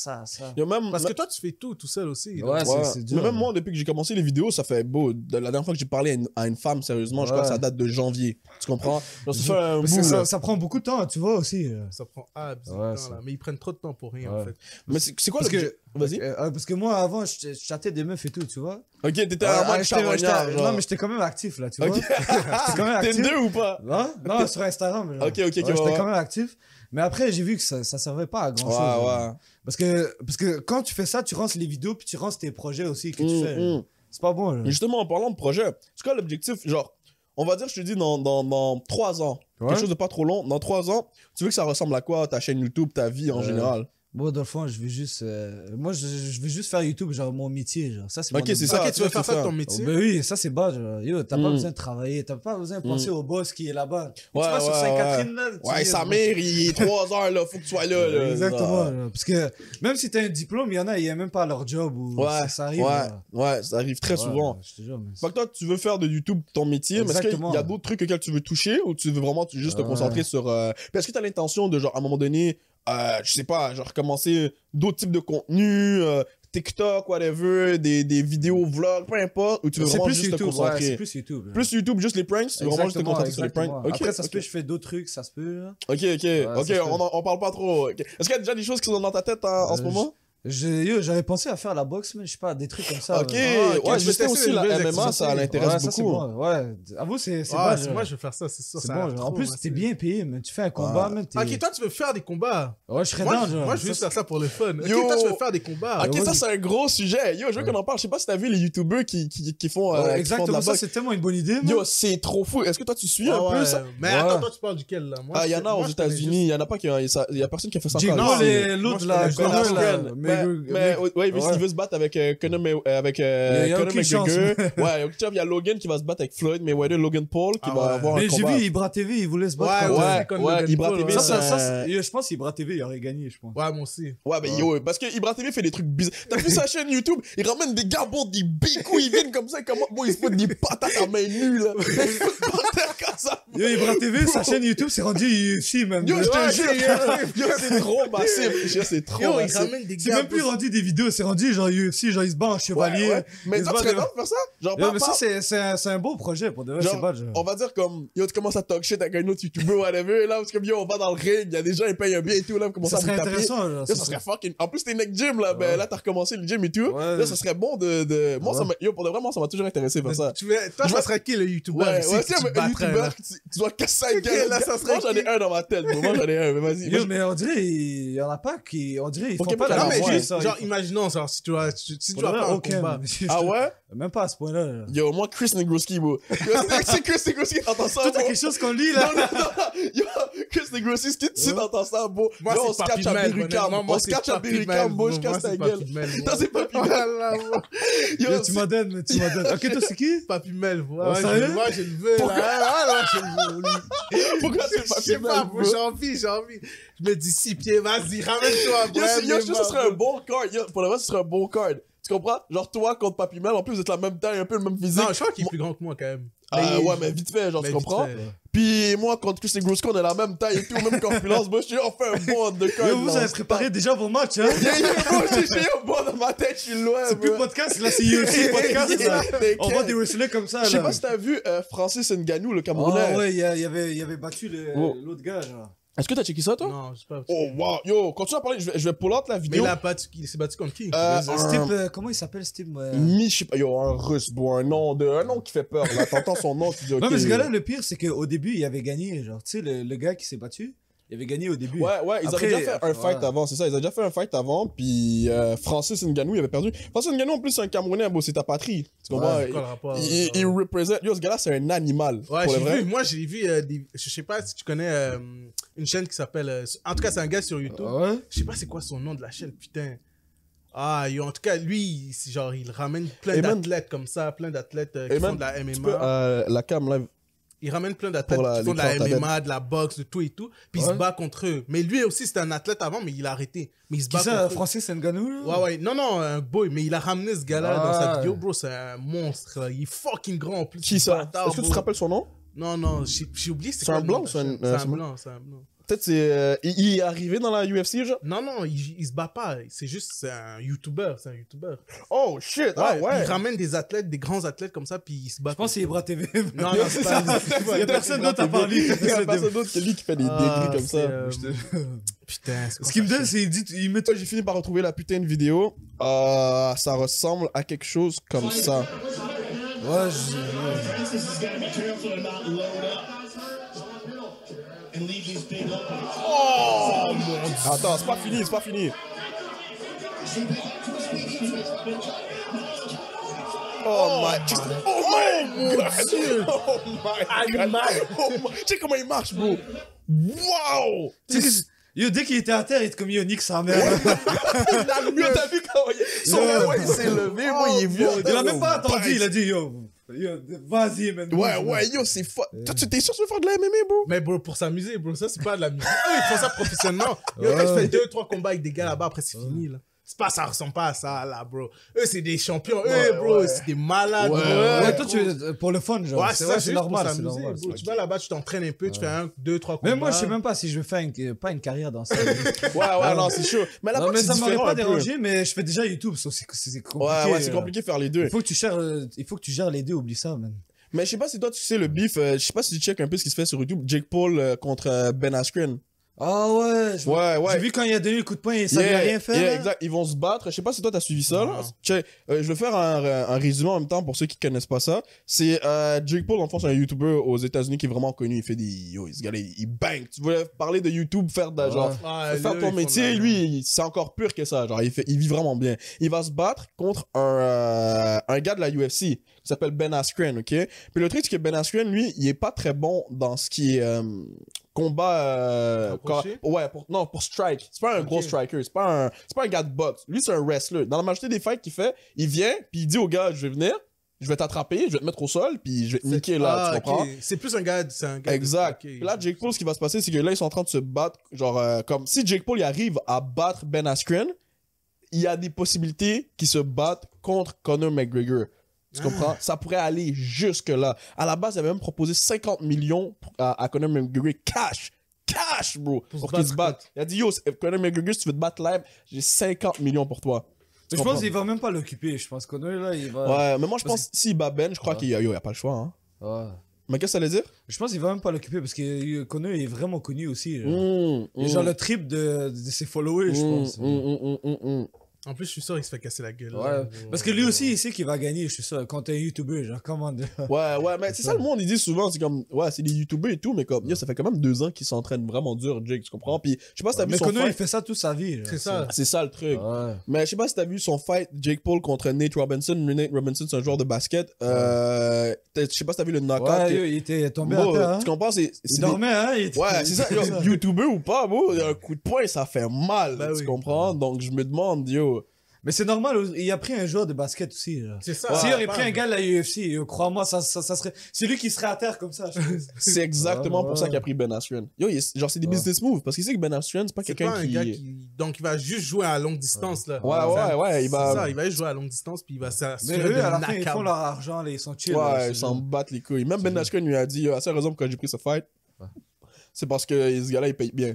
Yo, même, Parce que toi, tu fais tout seul aussi. donc. Ouais, ouais. c'est dur. Mais même moi, depuis que j'ai commencé les vidéos, ça fait beau. La dernière fois que j'ai parlé à une femme, sérieusement, je crois que ça date de janvier. Tu comprends? Genre, ça fait un Parce que bout, là. ça prend beaucoup de temps, tu vois aussi. Ça prend abs, Ouais, là. Mais ils prennent trop de temps pour rien, en Ouais. fait. Mais c'est quoi Parce le... que, Vas-y. parce que moi, avant, je chattais des meufs et tout, tu vois. Ok, t'étais Ah, en mode charognard, genre. non, mais j'étais quand même actif, là, tu vois. Ok. J'étais quand même T'es actif. deux ou pas? Non, sur Instagram. genre. Ok, ouais, J'étais ouais. quand même actif. Mais après, j'ai vu que ça servait pas à grand chose. Ouais. Parce que quand tu fais ça, tu rances les vidéos, puis tu rances tes projets aussi que tu fais. C'est pas bon. Mais justement, en parlant de projet, c'est quoi l'objectif? Genre, on va dire, je te dis, dans 3 ans, Ouais. quelque chose de pas trop long, dans 3 ans, tu veux que ça ressemble à quoi, ta chaîne YouTube, ta vie en général? Moi, dans le fond, je vais juste. Moi, je vais juste faire YouTube, genre mon métier. Genre. Ça, c'est mon Ok, c'est objectif. ça. Ok, tu veux faire ça ça. ton Oh, métier? ben oui, ça c'est bas. Genre. Yo, t'as pas besoin de travailler, t'as pas besoin de penser au boss qui est là-bas. Tu vas sur Sainte-Catherine, là. tu Ouais, dis, Samir, il est 3 heures, là, faut que tu sois là. là. Exactement. Genre. Parce que même si t'as un diplôme, il y en a, ils aiment même pas leur job. Ou Ouais, ça arrive. genre. ouais, ça arrive très Ouais, souvent. je te jure, mais Fait que toi, tu veux faire de YouTube ton métier, mais est-ce qu'il Exactement. y a d'autres trucs auxquels tu veux toucher ou tu veux vraiment juste te concentrer sur. Puis est-ce que tu as l'intention de, genre, à un moment donné, je sais pas, genre, commencer d'autres types de contenus, TikTok, whatever, des vidéos, vlogs, peu importe, ou tu veux c'est vraiment plus juste te YouTube. Ouais, concentrer? c'est plus YouTube. Plus YouTube, juste les pranks, tu veux vraiment juste te Exactement, concentrer sur les pranks? exactement. Ok, Après, ça se ok. peut, je fais d'autres trucs, ça se peut. là. Ok, ça se peut. on parle pas trop. Ok. Est-ce qu'il y a déjà des choses qui sont dans ta tête en ce moment? J'avais pensé à faire la boxe, mais je sais pas, des trucs comme ça. Ok, là. ouais, je je vais sais tester aussi les la nouvelles MMA, ça activités. l'intéresse Ouais, ça, c'est beaucoup. bon. Ouais, avoue, c'est Ah, bon. moi, je vais faire ça, c'est sûr. C'est ça a bon. l'air genre. En trop plus, facile. t'es bien payé, mais tu fais un combat, même. Ok, toi, tu veux faire des combats. Ouais, je serais Moi, dans, je- genre. moi, je veux juste faire ça pour le fun. Ok, Yo. toi, tu veux faire des combats. Ok, Ouais, ça c'est un gros sujet. Yo, je veux qu'on en parle. Je sais pas si t'as vu les youtubeurs qui font, Ouais, qui font de exactement, la ça, boxe. c'est tellement une bonne idée. man. Yo, c'est trop fou. Est-ce que toi tu suis Ah un peu ouais. ça? Mais Ouais. attends, toi, tu parles duquel, là? Moi, Ah, il y en a moi, aux je connais États-Unis. Il y en a pas qui, il y a personne qui a fait ça Jake encore. Paul ici. et l'autre, Moi, là, je connais Conor, pas. là. Mais ouais, il veut se battre avec Conor Il y a Conor aucune chance. McGregor. Ouais, il y a Logan qui va se battre avec Floyd Mayweather, Logan Paul qui Ah va ouais. avoir un Mais j'ai combat. vu Ibra TV, il voulait se battre. Ouais, contre- ouais. contre Ouais, Logan Ibra Paul, TV, ouais. Je pense qu'Ibra TV, il aurait gagné, je pense. Ouais, moi aussi. Ouais, mais yo, parce que Ibra TV fait des trucs bizarres. T'as vu sa chaîne YouTube? Il ramène des gars, bon, des bicous, ils viennent comme ça, comment, bon, ils se foutent des patates à main nue, là. Ils se foutent par terre comme ça. Yo, Ibra TV, sa chaîne YouTube, c'est rendu UFC, même. Yo, je Ouais, te jure, yo, c'est trop massif. Yo, c'est trop Yo, il massif. ramène des C'est gars. même plus rendu des vidéos, c'est rendu genre UFC, genre il se bat en chevalier. Ouais. Mais Il se toi, bat tu serais de- dans de faire ça? Genre, Yo, pas- mais pas- ça, c'est un beau projet pour de vrai, c'est Genre, pas genre. on va dire comme, yo, tu commences à talk shit avec un autre YouTuber, whatever, là, parce que yo, on va dans le ring, il y a des gens, ils payent un bien et tout, là, vous commencez Ça à vous serait taper. intéressant, genre. Yo, ça serait fucking. En plus, t'es mec gym, là, ben là, t'as recommencé le gym et tout. Ouais. Là, ça serait bon de. Moi, ça m'a. Yo, pour de vrai, moi, ça m'a toujours intéressé faire ça. Toi, ça serait qui le Ouais, youtubeur ici ouais, que c'est tu un battrais, YouTuber là? que tu dois casser un Ok, gars. là, ça serait Moi, j'en ai qui? un dans ma tête, bro. Moi, j'en ai un, mais vas-y. Yo, mais on dirait, il y en a pas qui. On dirait, ils Au font Québec, pas il y en la a Non, mais moins. juste, genre, imaginons, genre, si tu dois faire un combat. Ah ouais? Même pas à ce point-là. Là. Yo, moi, Chris Negroski, bro. Yo, c'est Chris Negroski, t'entends ça, Toi, t'as bro? quelque chose qu'on lit, là? Yo, Chris Negroski, ce que tu t'entends ça, bro? Moi, Yo, on c'est se catch Papy à Mel, Berry-Cam. honnêtement, moi, On se c'est catch à Papy Berry-Cam, Mel, bro, je moi, casse ta c'est gueule. Papy Mel, moi. Ça, c'est Papy Mel. Voilà, moi. Yo, tu m'en donnes, mais tu m'en donnes. Ok, toi, c'est qui? Papy Mel, Oh, ouais, sérieux? moi, je le veux, là. Ah, là, je le veux, lui. Pourquoi c'est Je Papy sais Mel, pas, bro? bro, j'ai envie. Je me dis 6 pieds, vas-y, ramène-toi, bro. Yo, je trouve que ce serait un bon card. Yo, pour le vrai, ce serait un bon card. Tu comprends? Genre, toi contre Papy Mel, en plus, vous êtes la même taille, un peu le même physique. Non, je crois qu'il est plus grand que moi, quand même. Ouais, mais vite fait, genre, tu vite comprends? fait, ouais. Puis moi, contre Chris Negroski, on est la même taille et tout, même corpulence. Moi, je suis là, on fait un bon undercard. Yo, vous avez préparé déjà vos matchs, hein? Moi, je suis un bon dans ma tête, je suis loin. C'est plus bro. podcast, là, c'est UFC podcast, là. Mais On voit des wrestlers comme ça, Je sais là. pas si t'as vu Francis Ngannou, le Ah Camerounais. ouais, il avait battu Oh. l'autre gars, genre. Est-ce que t'as checké ça, toi? Non, je sais pas. Oh, wow. Yo, continue à parler. Je vais pull out la Mais vidéo. il a battu, il s'est battu contre qui? Steve, comment il s'appelle, Steve? Je sais pas. Yo, un russe, bro. Un nom qui fait peur. Là, t'entends son nom, tu dis, ok. Non, mais ce gars-là, le pire, c'est qu'au début, il avait gagné. Genre, tu sais, le gars qui s'est battu, il avait gagné au début. Ouais, ils Après, avaient déjà fait un fight ouais. avant, c'est ça. Ils avaient déjà fait un fight avant, puis Francis Ngannou, il avait perdu. Francis Ngannou, en plus, c'est un Camerounais, bro, c'est ta patrie. Tu comprends? c'est quoi le rapport? Il représente. Yo, ce gars-là, c'est un animal. Ouais, pour le j'ai vrai. vu, moi j'ai vu, je sais pas si tu connais une chaîne qui s'appelle, en tout cas c'est un gars sur YouTube, Ouais. je sais pas c'est quoi son nom de la chaîne, putain. Ah, en tout cas lui, c'est genre il ramène plein Et même- d'athlètes comme ça, plein d'athlètes Et qui font même, de la Tu MMA. peux, la cam live. Il ramène plein d'athlètes Pour qui font de la les fortes MMA, de la boxe, de tout et tout, puis il se bat contre eux. Mais lui aussi c'était un athlète avant, mais il a arrêté. Mais il se Qui bat ça, contre eux. Francis Ngannou, là? Ouais, non, un boy, mais il a ramené ce gars-là dans sa Ah. vidéo, bro, c'est un monstre, là. Il est fucking grand en plus. Qui ça? bâtard, Est-ce que tu te bro. rappelles son nom? Non, j'ai oublié C'est quoi un le blanc nom ou de c'est la un- chaîne. C'est un c'est blanc, c'est un blanc. Peut-être c'est. Il est arrivé dans la UFC, genre? Non, il se bat pas. C'est un YouTuber. Oh shit! Ah ouais! Il ramène des athlètes, des grands athlètes comme ça, puis il se bat. Je pense que c'est Ibra TV. Non, c'est pas lui. Il y a personne d'autre à parler. Il y a personne d'autre que lui qui fait des débris comme ça. Putain, Ce qu'il me donne, c'est il met J'ai fini par retrouver la putain de vidéo. Ça ressemble à quelque chose comme ça. Ouais, Attends, c'est pas fini. Oh my god! Tu sais comment il marche, bro? Wow! Yo, dès qu'il était à terre, il était comme yo, nique sa mère. Yo, t'as vu comment il s'est levé, moi, il est vieux. Il a même pas attendu, il a dit yo, vas-y, man. Ouais, yo, c'est fort. Toi, tu t'es sûr que tu veux faire de la MMA, bro? Mais bro, pour s'amuser, bro, ça c'est pas de la musique. Eux, ils font ça professionnellement. Yo, quand je fais 2-3 combats avec des gars là-bas, après c'est fini là. C'est pas, ça ressemble pas à ça là, bro. Eux, c'est des champions. Eux, bro, c'est des malades. bro. Ouais, toi, tu veux, pour le fun, genre. Ouais, c'est c'est ça, c'est juste normal, pour c'est s'amuser, normal. bro. Tu vas là-bas, tu t'entraînes un peu, tu fais 1, 2, 3 combats. Même moi, je sais même pas si je vais faire pas une carrière dans ça. Ouais, non, c'est chaud. Mais Non, là-bas, mais c'est ça m'aurait différent pas un peu. dérangé, mais je fais déjà YouTube, so c'est compliqué. Ouais, c'est compliqué de faire les deux. Il faut que tu gères les deux, oublie ça, man. Mais je sais pas si toi, tu sais le beef, je sais pas si tu check un peu ce qui se fait sur YouTube. Jake Paul contre Ben Askren. Ah ouais. Ouais. J'ai vu quand il a donné le coup de poing et ça lui a rien fait. là. Exact. Ils vont se battre. Je sais pas si toi t'as suivi ça, là. Non. Check. Je vais faire un résumé en même temps pour ceux qui connaissent pas ça. C'est Jake Paul, en fait, c'est un YouTuber aux États-Unis qui est vraiment connu. Il fait des. Yo, ce gars-là, il bang. Tu voulais parler de YouTube, faire de genre. Ouais, Faire eux, ton ils font métier, de la- lui, c'est encore pire que ça. Genre, il vit vraiment bien. Il va se battre contre un gars de la UFC qui s'appelle Ben Askren, ok? Puis le truc, c'est que Ben Askren, lui, il est pas très bon dans ce qui est combat. Rapproché? Pour strike. C'est pas un gros striker. C'est pas un gars de boxe. Lui, c'est un wrestler. Dans la majorité des fights qu'il fait, il vient, puis il dit au gars, je vais venir. Je vais t'attraper, je vais te mettre au sol, puis je vais te niquer là, tu comprends? Ok. C'est plus un gars, c'est un gars. Exact. Ok. Puis là, Jake Paul, ce qui va se passer, c'est que là, ils sont en train de se battre. Genre, comme si Jake Paul il arrive à battre Ben Askren, il y a des possibilités qu'ils se battent contre Conor McGregor. Tu comprends? Ça pourrait aller jusque-là. À la base, il avait même proposé 50 millions à Conor McGregor cash, bro, pour qu'il se batte. Il a dit, yo, Conor McGregor, si tu veux te battre live, j'ai 50 millions pour toi. Tu Je comprends? pense qu'il va même pas l'occuper. Je pense qu'on est là, il va. Ouais, mais moi, je pense que s'il bat Ben, je crois qu'il y a pas le choix, hein. Ouais. Mais qu'est-ce que ça allait dire? Je pense qu'il va même pas l'occuper parce que Conor est vraiment connu aussi. Genre. Mmh, Il est genre le triple de ses followers, je pense. En plus, je suis sûr qu'il se fait casser la gueule. Ouais, là. parce que lui aussi, il sait qu'il va gagner, je suis sûr. Quand t'es un YouTuber, genre, comment dire. Ouais, mais c'est ça le monde, ils disent souvent, c'est comme, ouais, c'est des YouTubers et tout, mais comme, yo, ça fait quand même 2 ans qu'ils s'entraînent vraiment dur, Jake, tu comprends? Puis, je sais pas si t'as vu Mais son Conor, il fight. fait ça toute sa vie. genre, C'est ça. C'est ça le truc. Ouais. Mais je sais pas si t'as vu son fight, Jake Paul contre Nate Robinson. Nate Robinson, c'est un joueur de basket. Je sais pas si t'as vu le knockout. Ouais, que- yo, il était tombé Bro, à terre. Hein? tu comprends? C'est Il des- dormait, hein? Il était- Ouais, c'est ça. Yo, YouTuber ou pas, bro, un coup de poing, ça fait mal. Bah tu oui. comprends? Donc, je me demande, yo. Mais c'est normal, il a pris un joueur de basket aussi. Là. C'est ça. S'il aurait Ouais. pris un gars de la UFC, crois-moi, ça serait. C'est lui qui serait à terre comme ça. je pense. C'est exactement Ouais, pour ça ouais. qu'il a pris Ben Askren. Yo, genre, c'est des Ouais. business moves. Parce qu'il sait que Ben Askren, c'est pas C'est quelqu'un pas un qui. gars qui. Donc, il va juste jouer à longue distance, là. Ouais, il va. C'est ça, il va juste jouer à longue distance, puis il va Mais s'assurer eux, de à la fin, ils knock-out. font leur argent, là, ils sont chill. là, Ouais, c'est ils s'en genre. battent les couilles. Même Ben C'est Askren lui a dit, la seule raison pour laquelle j'ai pris ce fight, c'est parce que ce gars-là, il paye bien.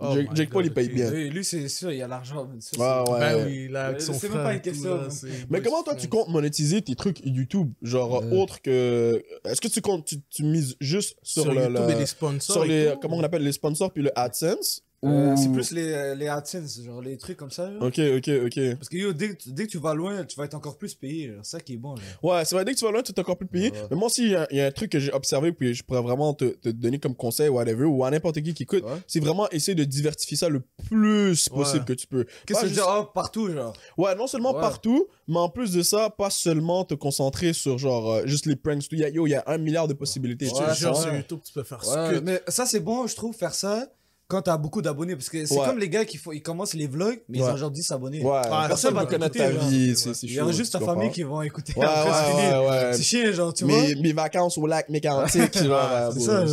Oh Jake my Paul, il God, paye ok. bien. Lui, c'est sûr, il a l'argent. mais ça, Ouais, c'est- ouais. Ben oui, là, avec son C'est frère. même pas une et tout, question, là, man. c'est- Mais comment toi, tu comptes monétiser tes trucs YouTube? Genre, autre que. Est-ce que tu comptes, tu mises juste sur, sur le. YouTube le- et des sponsors. sur et les. tout. Comment on appelle les sponsors puis le AdSense? C'est Ou- plus les AdSense, genre les trucs comme ça. genre. Ok. Parce que yo, dès que tu vas loin, tu vas être encore plus payé. genre. C'est ça qui est bon. genre. Ouais, c'est vrai, dès que tu vas loin, tu es encore plus payé. Ouais. Mais moi aussi, il y a un truc que j'ai observé, puis je pourrais vraiment te donner comme conseil, whatever, ou à n'importe qui écoute, Ouais. c'est vraiment essayer de diversifier ça le plus possible Ouais. que tu peux. Qu'est-ce Pas que tu veux juste- dire? Oh, partout, genre. Ouais, non seulement Ouais. partout, mais en plus de ça, pas seulement te concentrer sur genre juste les pranks. Il y a 1 milliard de possibilités. Je Ouais, te jure, ouais. sur YouTube, tu peux faire ce Ouais, que mais ça, c'est bon, je trouve, faire ça quand t'as beaucoup d'abonnés. Parce que c'est Ouais. comme les gars ils commencent les vlogs, mais ils Ouais. ont genre 10 abonnés. Ouais, Ah, personne va va connaître ta t'écouter, vie, genre. c'est Il y aura chaud, juste tu ta famille comprends? qui vont écouter. Ouais, Après, c'est fini. ouais. C'est chiant, genre, tu vois. Mes vacances au lac mécantique, genre, c'est ça,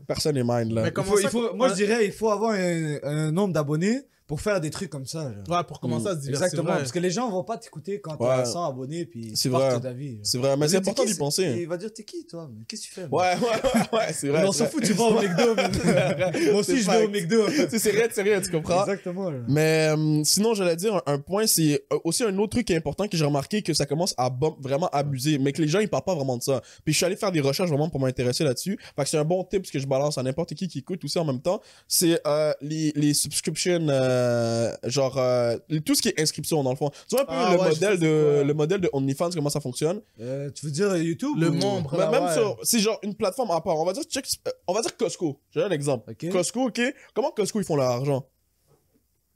personne n'est mind là. Mais Il comment faut- ça il faut- qu'on- moi, je dirais, il faut avoir un nombre d'abonnés pour faire des trucs comme ça. genre. Ouais, pour commencer à se diversifier. Exactement, parce que les gens vont pas t'écouter quand Ouais. t'as 100 abonnés, puis C'est tu partes vrai. de ta vie. C'est vrai, mais c'est important d'y Et penser. il va dire, t'es qui, toi? Mais qu'est-ce que tu fais? man? Ouais, c'est vrai. On s'en c'est fout, tu vas au McDo, man. Moi aussi, C'est je vais au fact. McDo. vrai. C'est rien, tu comprends? Exactement. là. Mais sinon, j'allais dire un point, c'est aussi un autre truc qui est important que j'ai remarqué que ça commence à vraiment abuser, mais que les gens ils parlent pas vraiment de ça. Puis je suis allé faire des recherches vraiment pour m'intéresser là-dessus. Fait que c'est un bon tip que je balance à n'importe qui écoute aussi en même temps. C'est les subscriptions, genre tout ce qui est inscription dans le fond. Tu vois un peu Ah ouais, je sais c'est le modèle de OnlyFans comment ça fonctionne. Tu veux dire YouTube? Le ou- membre. Mais là, même ouais. sur, c'est genre une plateforme à part. On va dire Costco. J'ai un exemple. Ok. Costco, ok. Comment Costco ils font leur argent?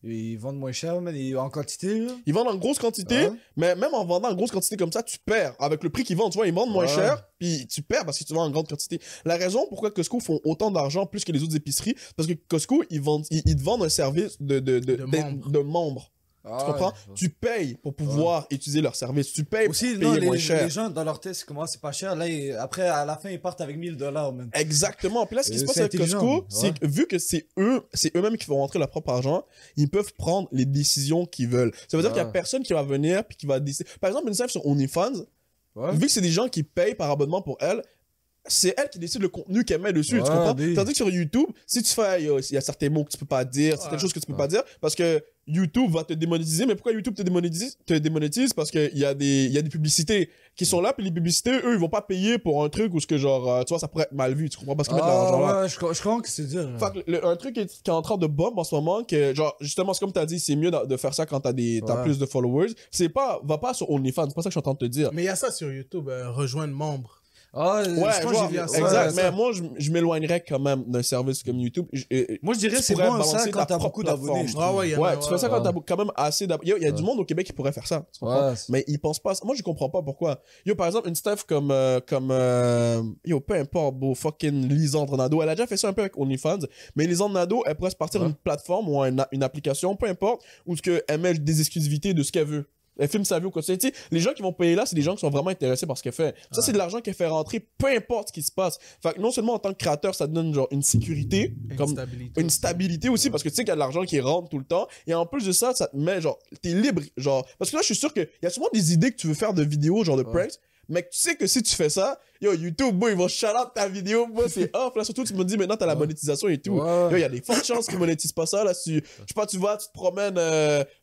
Ils vendent moins cher, mais en quantité. Là. Ils vendent en grosse quantité, Ouais. mais même en vendant en grosse quantité comme ça, tu perds. Avec le prix qu'ils vendent, tu vois, ils vendent moins Ouais. cher, puis tu perds parce que tu vends en grande quantité. La raison pourquoi Costco font autant d'argent plus que les autres épiceries, parce que Costco, ils te vendent un service de membres. Tu comprends? ouais. Tu payes pour pouvoir utiliser leur service. Tu payes Aussi, pour non, payer moins cher. les gens, dans leur test, comment c'est pas cher. Là, après, à la fin, ils partent avec $1000, man. Exactement. Puis là, ce qui se passe C'est avec intelligent, Costco, ouais. c'est que vu que c'est eux-mêmes qui font rentrer leur propre argent, ils peuvent prendre les décisions qu'ils veulent. Ça veut dire qu'il y a Ouais. personne qui va venir puis qui va décider. Par exemple, une chef sur OnlyFans, Ouais. vu que c'est des gens qui payent par abonnement pour elle, c'est elle qui décide le contenu qu'elle met dessus, tu Ouais, comprends? oui. Tandis que sur YouTube, si tu fais, il y a certains mots que tu peux pas dire, certaines choses que tu peux pas dire, parce que YouTube va te démonétiser. Mais pourquoi YouTube te démonétise? Parce qu'il y a des publicités qui sont là, puis les publicités, eux, ils vont pas payer pour un truc où ce que genre, tu vois, ça pourrait être mal vu, tu comprends? Parce qu'ils mettent l'argent là. ouais, je comprends que c'est dur. Fait que un truc qui est en train de bombe en ce moment, que genre, justement, c'est comme t'as dit, c'est mieux de faire ça quand t'as Ouais. plus de followers. Va pas sur OnlyFans, c'est pas ça que je suis en train de te dire. Mais il y a ça sur YouTube, rejoindre membre. Ah, Ouais, je pense que genre, j'ai vu ça. exact, Ouais, mais ça. moi, je m'éloignerais quand même d'un service comme YouTube. Moi, je dirais tu c'est pourrais bon ça balancer quand ta t'as propre beaucoup d'abonnés. je plateforme. trouve. Ouais, il y en Ouais, a, tu fais ça quand t'as quand même assez d'abonnés. Il y a du Ouais. monde au Québec qui pourrait faire ça. Tu comprends? Ouais. Mais ils pensent pas. Moi, je comprends pas pourquoi. Yo, par exemple, une Steph comme yo, peu importe, beau fucking Lisandre Nadeau. Elle a déjà fait ça un peu avec OnlyFans. Mais Lisandre Nadeau, elle pourrait se partir une plateforme ou une application, peu importe, où elle met des exclusivités de ce qu'elle veut. Elle filme sa vie au quotidien. Tu sais, les gens qui vont payer là, c'est des gens qui sont vraiment intéressés par ce qu'elle fait. Ça, c'est de l'argent qu'elle fait rentrer, peu importe ce qui se passe. Fait que non seulement en tant que créateur, ça te donne genre une sécurité, comme une stabilité aussi, parce que tu sais qu'il y a de l'argent qui rentre tout le temps. Et en plus de ça, ça te met genre, t'es libre, genre. Parce que là, je suis sûr qu'il y a souvent des idées que tu veux faire de vidéos, genre de pranks. Mais que tu sais que si tu fais ça, yo, YouTube, boy, ils vont shout out ta vidéo, moi, c'est off. Là, surtout, tu me dis maintenant, t'as la monétisation et tout. Ouais. Yo, il y a des fortes chances qu'ils monétisent pas ça, là. Je sais pas, tu vas, tu te promènes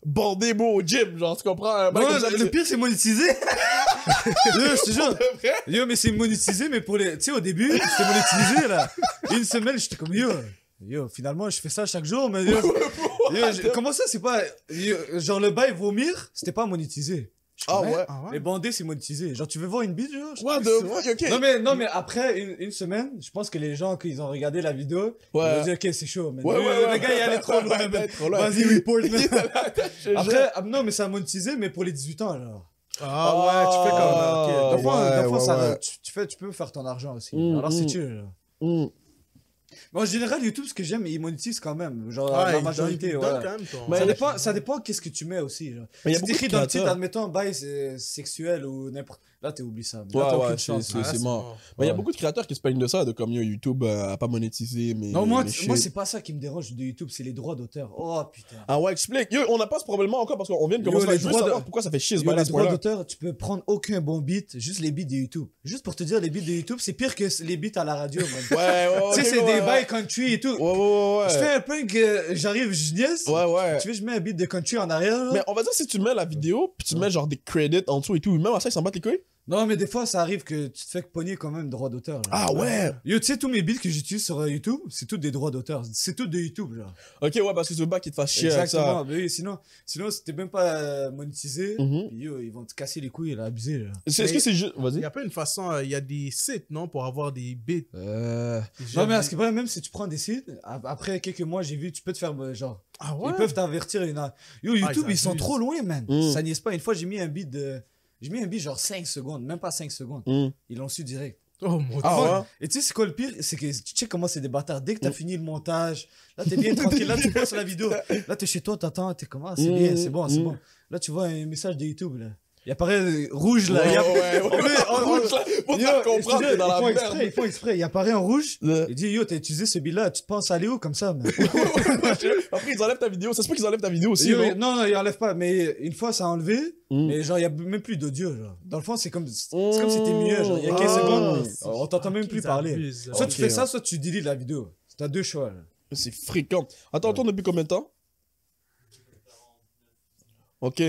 bandé, beau, au gym, genre, tu comprends? Un bail Ouais, comme ça, le pire, c'est monétisé. Yo, je te jure. vrai? Yo, mais c'est monétisé, mais pour les. Tu sais, au début, c'était monétisé, là. Une semaine, j'étais comme, yo, finalement, je fais ça chaque jour, mais yo. Comment ça, c'est pas. Genre, le bail vomir, c'était pas monétisé. Ah ouais. Les bandés, c'est monétisé. Genre, tu veux voir une bite, genre? What the fuck, ok. Non, mais après une semaine, je pense que les gens, quand ils ont regardé la vidéo, ils ont dit, ok, c'est chaud, man. Le gars, il allait trop loin, man. Vas-y, report, man. Après, non, mais ça a monétisé, mais pour les 18 ans, genre. Ah ouais, tu fais comme. Des fois, tu peux faire ton argent aussi. Alors, c'est chill, genre. Mais en général, YouTube, ce que j'aime, il monétise quand même. Genre, la majorité, ouais. Mais ça dépend qu'est-ce que tu mets aussi. Genre. Mais y a si beaucoup t'écris de dans le titre, créateurs. admettons, bail sexuel ou n'importe. Là, t'oublies ça. Là, Ouais, t'as ouais, aucune chance. c'est mort. Mais il y a beaucoup de créateurs qui se plaignent de ça, de comme YouTube a pas monétisé. Mais Non, moi, mais c'est pas ça qui me dérange de YouTube, c'est les droits d'auteur. Oh putain. Ah ouais, explique. Yo, on n'a pas ce problème-là encore parce qu'on vient de commencer. les Je veux droits savoir de- pourquoi ça fait chier ce Yo, bail à les ce droits point-là. d'auteur, tu peux prendre aucun bon beat, juste les beats de YouTube. Juste pour te dire, les beats de YouTube, c'est pire que les beats à la radio, man. Ouais, ouais, Tu sais, ok, c'est ouais, des ouais. bails country et tout. Ouais. Je fais un prank, j'arrive, je niaise. Ouais, ouais. Tu veux, je mets un beat de country en arrière, là. Mais on va dire si tu mets la vidéo, puis tu mets genre des credits en dessous et tout, même à ça, ils s'en battent les couilles. Non, mais des fois, ça arrive que tu te fais pogner quand même droit d'auteur. Là. Ah ouais. Yo, tu sais, tous mes beats que j'utilise sur YouTube, c'est tous des droits d'auteur. C'est tout de YouTube, genre. Ok, ouais, parce que tu veux pas qu'ils te fassent chier avec ça. Exactement. Mais oui, sinon c'était même pas monétisé. Mhm. Puis yo, ils vont te casser les couilles, là, abusé, là. Est-ce que c'est juste. Il Vas-y. y a pas une façon, il y a des sites, non, pour avoir des beats. Non, mais à ce qui paraît, même si tu prends des sites, après quelques mois, j'ai vu, tu peux te faire, genre, Ah ouais? ils peuvent t'avertir Yo, YouTube, ils sont abusent. trop loin, man. Mm. Ça niaise pas. Une fois, j'ai mis un beat genre 5 secondes, même pas 5 secondes. Mm. Ils l'ont su direct. Oh mon Ah dieu. ouais. Et tu sais, c'est quoi le pire? C'est que tu sais comment c'est des bâtards. Dès que t'as fini le montage, là, t'es bien tranquille. Là, tu passes la vidéo. Là, t'es chez toi, t'attends, t'es comment? C'est bien, c'est bon, c'est bon. Là, tu vois un message de YouTube, là. Il apparaît rouge, là. Ouais. En rouge, là. Pour faire comprendre que t'es dans la merde. Ils font exprès. Il apparaît en rouge. Ouais. Il dit, yo, t'as utilisé ce bill-là. Tu te penses aller où comme ça, man? Après, ils enlèvent ta vidéo. Ça se peut qu'ils enlèvent ta vidéo aussi, Yo, non? non, il enlève pas. Mais une fois, ça a enlevé. Mm. Mais genre, il y a même plus d'audio, genre. Dans le fond, c'est comme si c'était mieux, genre. Il y a 15 secondes. On t'entend même plus parler. Soit tu fais ça, soit tu deletes la vidéo. T'as deux choix, là. C'est fréquent. Attends, on tourne depuis combien de temps? Ok.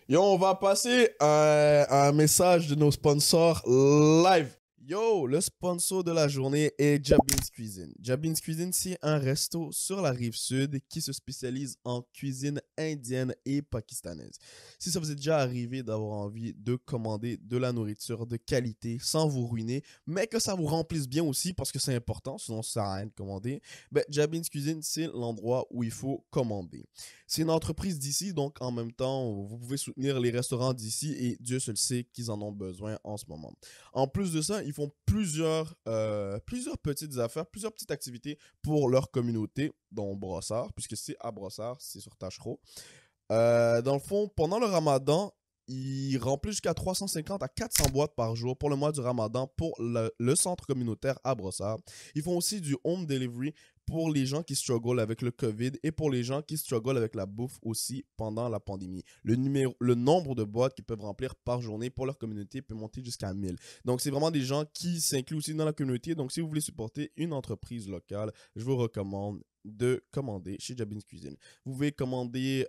Yo, on va passer à un message de nos sponsors live. Yo, le sponsor de la journée est Jabin's Cuisine. Jabin's Cuisine, c'est un resto sur la rive sud qui se spécialise en cuisine indienne et pakistanaise. Si ça vous est déjà arrivé d'avoir envie de commander de la nourriture de qualité sans vous ruiner, mais que ça vous remplisse bien aussi parce que c'est important, sinon ça sert à rien de commander, ben Jabin's Cuisine, c'est l'endroit où il faut commander. C'est une entreprise d'ici, donc en même temps, vous pouvez soutenir les restaurants d'ici et Dieu seul sait qu'ils en ont besoin en ce moment. En plus de ça, ils font plusieurs petites affaires, plusieurs petites activités pour leur communauté, dont Brossard, puisque c'est à Brossard, c'est sur Tachereau. Dans le fond, pendant le Ramadan, ils remplissent jusqu'à 350 à 400 boîtes par jour pour le mois du Ramadan pour le centre communautaire à Brossard. Ils font aussi du home delivery pour les gens qui struggle avec le COVID et pour les gens qui struggle avec la bouffe aussi pendant la pandémie. Le nombre de boîtes qu'ils peuvent remplir par journée pour leur communauté peut monter jusqu'à 1000. Donc, c'est vraiment des gens qui s'incluent aussi dans la communauté. Donc, si vous voulez supporter une entreprise locale, je vous recommande de commander chez Jabin's Cuisine. Vous pouvez commander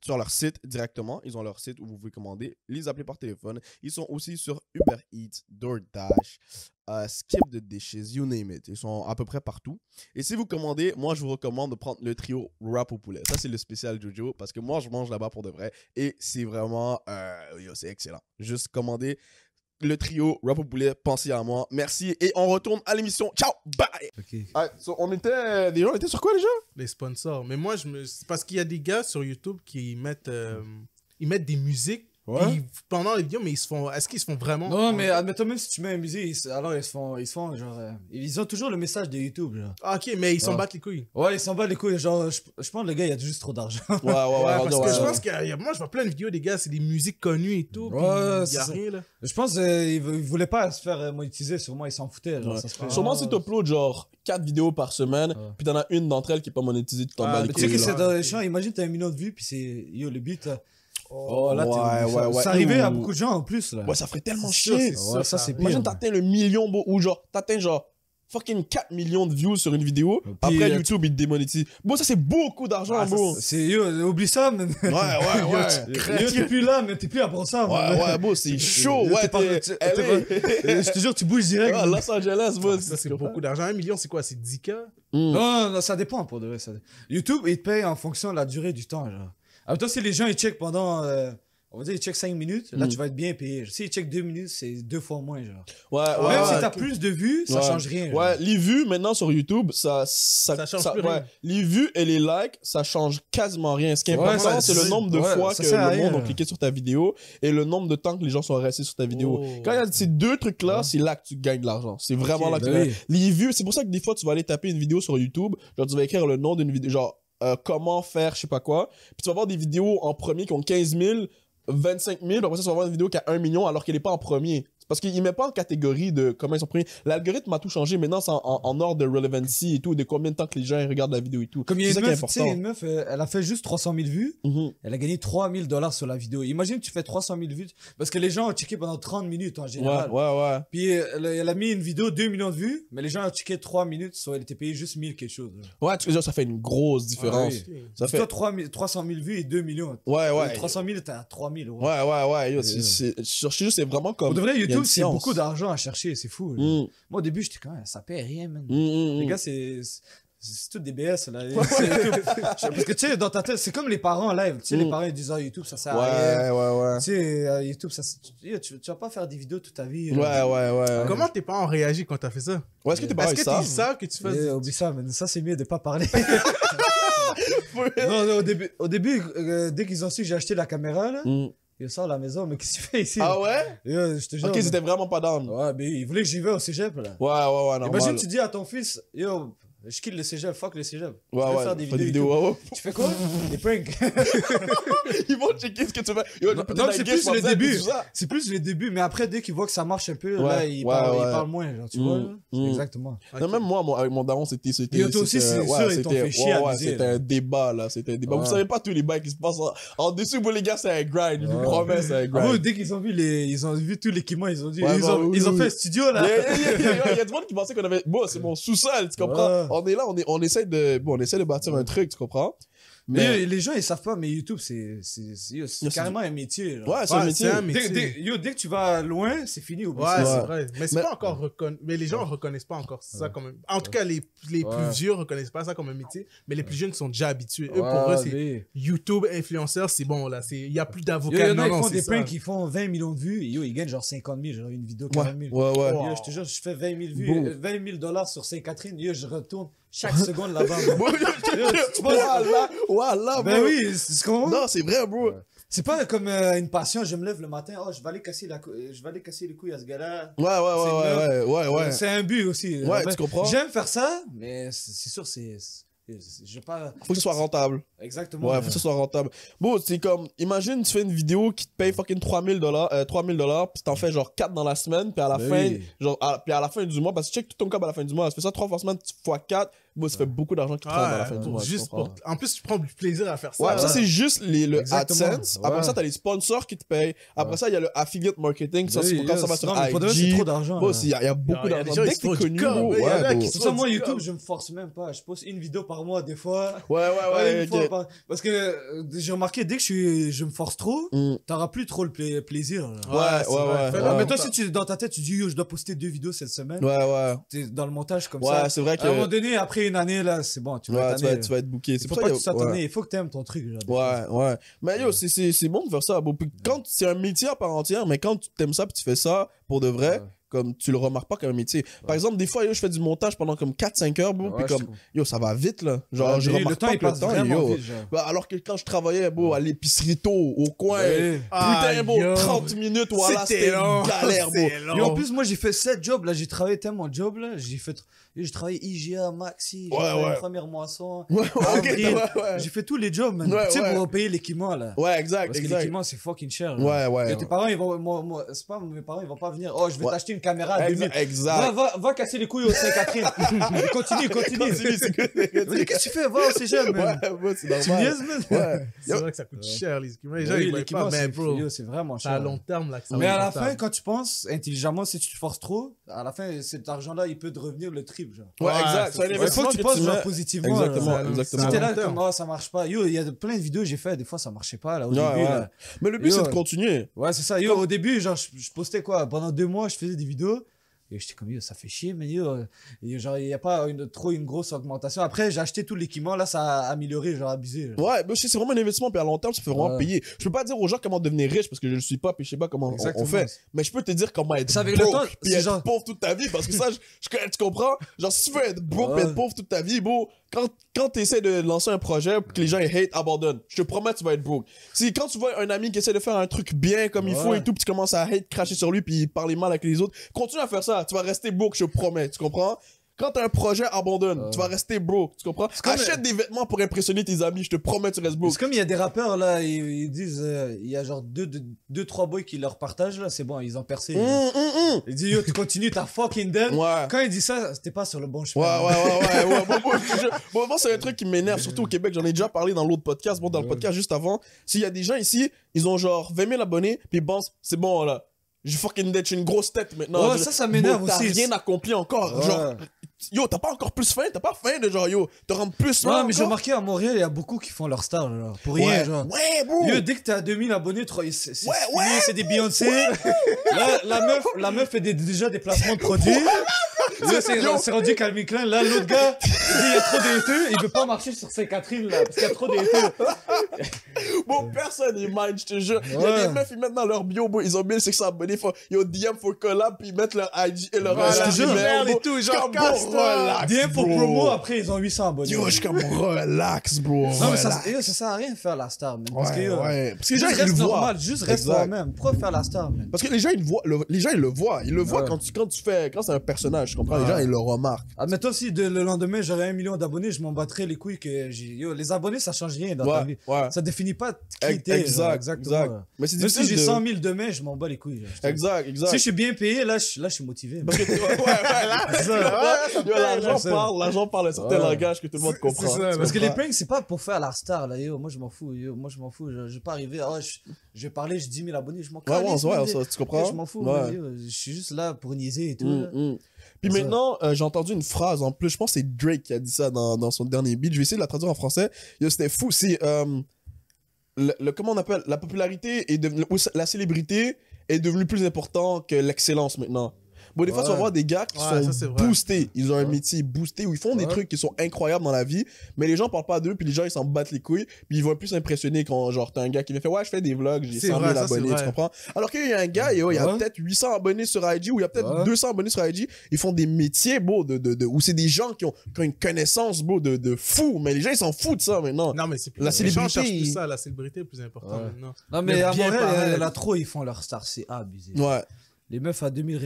sur leur site directement. Ils ont leur site où vous pouvez commander, les appeler par téléphone. Ils sont aussi sur Uber Eats, DoorDash, Skip the Dishes, you name it. Ils sont à peu près partout. Et si vous commandez, moi je vous recommande de prendre le trio wrap au poulet. Ça c'est le spécial Jojo parce que moi je mange là-bas pour de vrai et c'est vraiment c'est excellent. Juste commander le trio wrap au poulet, pensez à moi. Merci et on retourne à l'émission. Ciao, bye. Ah, on était sur quoi déjà? Les sponsors. Mais moi, c'est parce qu'il y a des gars sur YouTube qui mettent des musiques. Ouais. Puis pendant les vidéos, mais est-ce qu'ils se font vraiment? Non, mais admettons, même si tu mets une musique, alors ils se font genre. Ils ont toujours le message de YouTube, genre. Ah, ok, mais ils s'en battent les couilles. Ouais, ils s'en battent les couilles. Genre, je pense que le gars, il a juste trop d'argent. Ouais, Parce que je pense moi, je vois plein de vidéos des gars, c'est des musiques connues et tout. Ouais, puis il y c'est a ça. rien, là. Je pense qu'ils voulaient pas se faire monétiser, sûrement ils s'en foutaient. Genre, Ouais. ça se fait. Sûrement si tu uploads genre 4 vidéos par semaine, puis t'en as une d'entre elles qui est pas monétisée, tu t'en bats les Mais tu sais couilles. que là. c'est dans les champs, imagine t'as 1 million de vues, puis c'est. Yo, le beat. Oh, là, Ouais. ça arrivait à beaucoup de gens en plus, là. Ouais, ça ferait tellement C'est sûr, chier. c'est Ouais, sûr, ça, c'est pire. Imagine t'atteins le million ou genre t'atteins genre fucking 4 millions de views sur une vidéo. Après, YouTube, il te démonétise. Bon, ça, c'est beaucoup d'argent, bon. Oublie ça, man. Ouais. Yo, t'es plus là, mais t'es plus à Brossard. Ouais, bon, c'est chaud. Yo, Ouais, je te jure, tu bouges direct. Ah, Los Angeles, bon. Ça, c'est beaucoup d'argent. 1 million, c'est quoi? C'est 10K? Non, ça dépend pour de vrai. YouTube, il te paye en fonction de la durée du temps, genre. Alors, toi, si les gens, ils checkent pendant, on va dire, ils checkent 5 minutes, là, tu vas être bien payé. Si ils checkent 2 minutes, c'est 2 fois moins, genre. Même si t'as plus de vues, ça change rien. Ouais, les vues, maintenant, sur YouTube, ça change plus rien. Les vues et les likes, ça change quasiment rien. Ce qui est important, c'est le nombre de fois que le monde a cliqué sur ta vidéo et le nombre de temps que les gens sont restés sur ta vidéo. Quand il y a ces deux trucs-là, c'est là que tu gagnes de l'argent. C'est vraiment là que tu gagnes. Les vues, c'est pour ça que des fois, tu vas aller taper une vidéo sur YouTube, genre, tu vas écrire le nom d'une vidéo, genre, comment faire, je sais pas quoi. Puis tu vas voir des vidéos en premier qui ont 15 000, 25 000, après ça, tu vas voir une vidéo qui a 1 million alors qu'elle est pas en premier. Parce qu'il met pas en catégorie de comment ils sont premiers. L'algorithme a tout changé. Maintenant, c'est en ordre de relevancy et tout, de combien de temps que les gens regardent la vidéo et tout. Comme il y a c'est une ça meuf, qui est tu sais, important. une meuf, elle a fait juste 300 000 vues. Elle a gagné 3 000 $ sur la vidéo. Imagine que tu fais 300 000 vues. Parce que les gens ont checké pendant 30 minutes en général. Ouais. Puis elle a mis une vidéo 2 millions de vues, mais les gens ont checké 3 minutes, soit elle était payée juste 1000 quelque chose. Ouais, tu veux dire, ça fait une grosse différence. Ça fait... Toi, 300 000 vues et 2 millions. Ouais. 300 000, t'as 3 000. Ouais. Yo, c'est vraiment comme... Pour de vrai, il y a YouTube, une c'est science. beaucoup d'argent à chercher, c'est fou. Moi, au début, j'étais quand même, ça paye rien, man. Les gars, c'est tout des BS, là. Parce que, tu sais, dans ta tête, c'est comme les parents en live. Tu sais, les parents, ils disent, ah, YouTube, ça sert à rien. Ouais. Tu sais, YouTube, ça, tu vas pas faire des vidéos toute ta vie. Ouais. Comment tes parents ont réagi quand t'as fait ça? Ouais, est-ce que tes parents Est-ce que tu savent que tu fais... Oublie ça, man. Ça, c'est mieux de pas parler. Non, au début, dès qu'ils ont su que j'ai acheté la caméra, là, ils sortent à la maison, mais qu'est-ce que tu fais ici? Ah ouais? Je te jure. Ok, c'était vraiment pas down. Ouais, mais ils voulaient que j'y vais au cégep, là. Ouais, normal. Imagine, tu dis à ton fils, yo, je quitte le cégep, fuck le cégep. Je Ouais, vais faire des fais vidéos. ouais. Tu fais quoi? Des pranks. Ils vont checker ce que tu fais. Yo, Non, c'est plus les débuts. C'est plus les débuts, mais après, dès qu'ils voient que ça marche un peu, là, ils parlent moins, genre, tu vois, là? Exactement. Non, même moi, avec mon daron, c'était... Et toi aussi, c'est sûr, ils t'ont fait chier à diser, c'était un débat, là. C'était un débat. Vous savez pas tous les bails qui se passent en dessous, bon, les gars, c'est un grind. Je vous promets, c'est un grind. Dès qu'ils ont vu tout l'équipement, ils ont dit, Ouais, ils ont fait un studio, là. Il y a du monde qui pensait qu'on avait... Bon, c'est mon sous-sol, tu comprends? On est là, on essaie de bâtir un truc, tu comprends? Mais les gens, ils savent pas, mais YouTube, c'est carrément un métier. Genre. Ouais, c'est un métier. Dès que tu vas loin, c'est fini. Ouais, c'est vrai. Mais c'est pas encore reconnu. Mais les gens reconnaissent pas encore ça comme... En tout cas, les plus vieux reconnaissent pas ça comme un métier, mais les plus jeunes sont déjà habitués. Eux, pour eux, c'est YouTube, influenceur, c'est bon, là. Il y a plus d'avocats. Il y en a qui font des pranks qui font 20 millions de vues, et ils gagnent genre 50 000, genre une vidéo 40 000. Ouais. Yo, je te jure, je fais 20 000 vues, 20 000 $ sur Sainte-Catherine, je retourne chaque seconde là-bas. Voilà, ben oui, c'est comment? Non, c'est vrai, bro. C'est pas comme une passion, je me lève le matin, je vais aller casser les couilles à ce gars-là. Ouais. C'est un but aussi. Ouais, tu comprends? J'aime faire ça, mais c'est sûr, je vais pas... Faut que ce soit rentable. Exactement. Ouais, faut que ce soit rentable. Bon, c'est comme, imagine, tu fais une vidéo qui te paye fucking 3 000 $, puis t'en fais genre 4 dans la semaine, puis à la fin, puis à la fin du mois, parce que tu check tout ton câble à la fin du mois, tu fais ça 3 fois semaine, fois 4, bon, ça fait beaucoup d'argent qui te rentre à la fin du mois. En plus, tu prends du plaisir à faire ça. Ouais, ça c'est juste le AdSense. Après ça, t'as les sponsors qui te payent. Après ça, il y a le affiliate marketing. Ça, c'est quand ça va sur IG. C'est trop d'argent. Il y a beaucoup d'argent. Dès que t'es connu, c'est ça, moi, YouTube, je me force même pas. Je poste une vidéo par mois, des fois. Ouais. Parce que j'ai remarqué, dès que je me force trop, t'auras plus trop le plaisir. Ouais. Mais toi, si dans ta tête, tu dis, yo, je dois poster 2 vidéos cette semaine. Ouais. T'es dans le montage comme ça. Ouais, c'est vrai que. À un moment donné, après une année, là, c'est bon, tu vas être booké. Il faut pas que tu sois tanné, il faut que t'aimes ton truc. Ouais. Mais yo, c'est bon de faire ça. Bon, puis quand c'est un métier à part entière, mais quand tu t'aimes ça puis tu fais ça pour de vrai, comme tu le remarques pas comme un métier. Par exemple, des fois, yo, je fais du montage pendant comme 4-5 heures, puis comme, yo, ça va vite, là. Genre, je remarque pas que le temps, yo. Alors que quand je travaillais, à l'épicerie tôt, au coin, putain, 30 minutes, voilà, c'était une galère, Et en plus, moi, j'ai fait 7 jobs, là, j'ai travaillé tellement de jobs, là, j'ai travaillé IGA, Maxi, j'ai fait première moisson, j'ai fait tous les jobs, man. Tu sais, pour payer l'équipement, là. Ouais, exact. Parce que l'équipement, c'est fucking cher. Ouais. Tes parents, mes parents, ils vont pas venir, oh, je vais t'acheter une caméra à 2000. Exact. Va casser les couilles au Sainte-Catherine. Continue. Qu'est-ce que tu fais? Va, c'est jeune, man. Ouais, c'est normal. Tu me niaises, man? Ouais. C'est vrai que ça coûte cher, les équipements. Les gens, Oui, ils voient l'équipement, pas, mais bro, c'est vraiment c'est à cher. long terme, là, que ça Mais va à être la rentable. fin, quand tu penses intelligemment, si tu te forces trop, à la fin, cet argent-là, il peut te revenir le triple, genre. Ouais, exact. C'est un Il faut investissement que tu penses genre mets- positivement. Exactement, là. exactement. Si t'es À là long terme. comme ça marche pas. Yo, il y a plein de vidéos que j'ai fait, des fois ça marchait pas là au Ouais, début. ouais. Là. Mais le but, Yo. c'est de continuer. Ouais, c'est ça. Yo, au début, genre je postais quoi pendant 2 mois, je faisais des vidéos. Et j'étais comme, yo, ça fait chier, mais yo, genre, il n'y a pas une grosse augmentation. Après, j'ai acheté tout l'équipement, là, ça a amélioré, genre, abusé. Genre. Ouais, mais c'est vraiment un investissement, puis à long terme, ça fait vraiment Ouais. payer. Je peux pas dire aux gens comment devenir riche parce que je le suis pas, puis je sais pas comment on Exactement. fait. Mais je peux te dire comment être Ça, avec le broke, temps, puis c'est être genre- pauvre toute ta vie, parce que ça, tu comprends? Genre, si tu veux être broke, puis Ouais. être pauvre toute ta vie, bon, quand tu essaies de lancer un projet, puis que les gens ils hate, abandonne. Je te promets, tu vas être broke. Si quand tu vois un ami qui essaie de faire un truc bien comme il faut Ouais. et tout, puis tu commences à hate, cracher sur lui, puis parler mal avec les autres, continue à faire ça. Tu vas rester broke, je te promets. Tu comprends? Quand t'as un projet, abandonne. Tu vas rester broke. Tu comprends? comme- Achète des vêtements pour impressionner tes amis. Je te promets, tu restes broke. C'est comme il y a des rappeurs, là, ils disent, il y a genre 2-3 boys qui leur partagent, là, c'est bon, ils ont percé. Ils disent, yo, tu continues, t'as fucking dead. Ouais. Quand il dit ça, c'était pas sur le bon Ouais, chemin. ouais. Moi, c'est un truc qui m'énerve, surtout au Québec. J'en ai déjà parlé dans l'autre podcast. Bon, dans le podcast juste avant. S'il y a des gens ici, ils ont genre 20 000 abonnés, puis ils pensent, c'est bon, là. J'ai fucking dead, j'ai une grosse tête maintenant. Ouais, ça m'énerve T'as aussi. rien accompli encore. Ouais. Genre, yo, t'as pas encore plus faim, t'as pas faim de genre, yo, te rendre plus Non, loin mais j'ai encore? remarqué à Montréal, il y a beaucoup qui font leur star, genre, pour rien, Ouais, genre. ouais, bro. Yo, dès que t'as 2000 abonnés, c'est Ouais, ouais. c'est des Beyoncé. Là, la meuf fait déjà des placements de produits. Là, c'est rendu Calvin Klein. Là, l'autre gars, il dit, il y a trop d'éteux. Il veut pas marcher sur Sainte-Catherine, là, parce qu'il y a trop d'éteux. Bon, personne ils mind, je te jure. Il y a Ouais. des meufs, ils mettent dans leur bio, bro, ils ont 1600 abonnés, yo, DM for collab, puis ils mettent leur IG et leur je te jure. Gmail, Et bro. tout, Je suis genre, comme, bro, casse-toi. relax, DM pour bro. promo, après, ils ont 800 abonnés. Yo, je suis comme, relax, bro. Non, mais ça relax. sert à rien de faire la star, man. Parce que, Ouais. Parce que les gens, juste ils le reste voient. normal, juste reste Exact. toi-même. Pourquoi faire la star, man? Parce que les gens, ils le voient. Les gens, ils le voient. Ils le voient Ouais. quand c'est un personnage, tu comprends? Les Ouais. gens, ils le remarquent. Admettons, si le lendemain, j'aurais 1 million d'abonnés, je m'en battrais les couilles que j'ai. Yo, les abonnés, ça change rien dans ta vie. Ouais. Ça définit pas qui t'es. genre, exactement. Mais c'est Même si difficile j'ai de... 100 000 demain, je m'en bats les couilles. genre. Exact. Si je suis bien payé, là, je suis motivé. Parce que, l'argent parle un certain Ouais. langage que tout le monde comprend. c'est ça, Tu Parce que comprends? les pranks, c'est pas pour faire la star, là. Yo, moi, je m'en fous. Je vais pas arriver. Je vais parler, j'ai 10 000 abonnés, je m'en calisse, man. Tu comprends? Je m'en fous. Ouais. man, yo, je suis juste là pour niaiser et tout. là. Puis Ça. maintenant, j'ai entendu une phrase en plus, je pense que c'est Drake qui a dit ça dans son dernier beat. Je vais essayer de la traduire en français. Yo, c'était fou. C'est comment on appelle, la popularité est devenue, ou la célébrité est devenue plus important que l'excellence maintenant. Bon, des fois, tu vas Ouais. voir des gars qui Ouais, ça, c'est sont vrai. boostés. Ils ont un métier boosté où ils font des Ouais. trucs qui sont incroyables dans la vie, mais les gens parlent pas d'eux, puis les gens, ils s'en battent les couilles, puis ils vont plus s'impressionner quand, genre, t'as un gars qui vient faire, ouais, je fais des vlogs, j'ai C'est 100 000 vrai, ça, c'est abonnés, tu vrai. comprends? Alors qu'il y a un gars, yo, il y a Ouais. peut-être 800 abonnés sur IG, ou il y a peut-être Ouais. 200 abonnés sur IG, ils font des métiers, beau, où c'est des gens qui ont une connaissance, beau, de fou, mais les gens, ils s'en foutent de ça maintenant. Non, mais c'est plus. La les gens célébrité, cherchent plus il- ça, la célébrité est plus important Ouais. maintenant. Non, mais Le à bien Montréal, il y en paraître. a trop, ils font leur star. C'est abusé. Ouais. Les meufs à 2000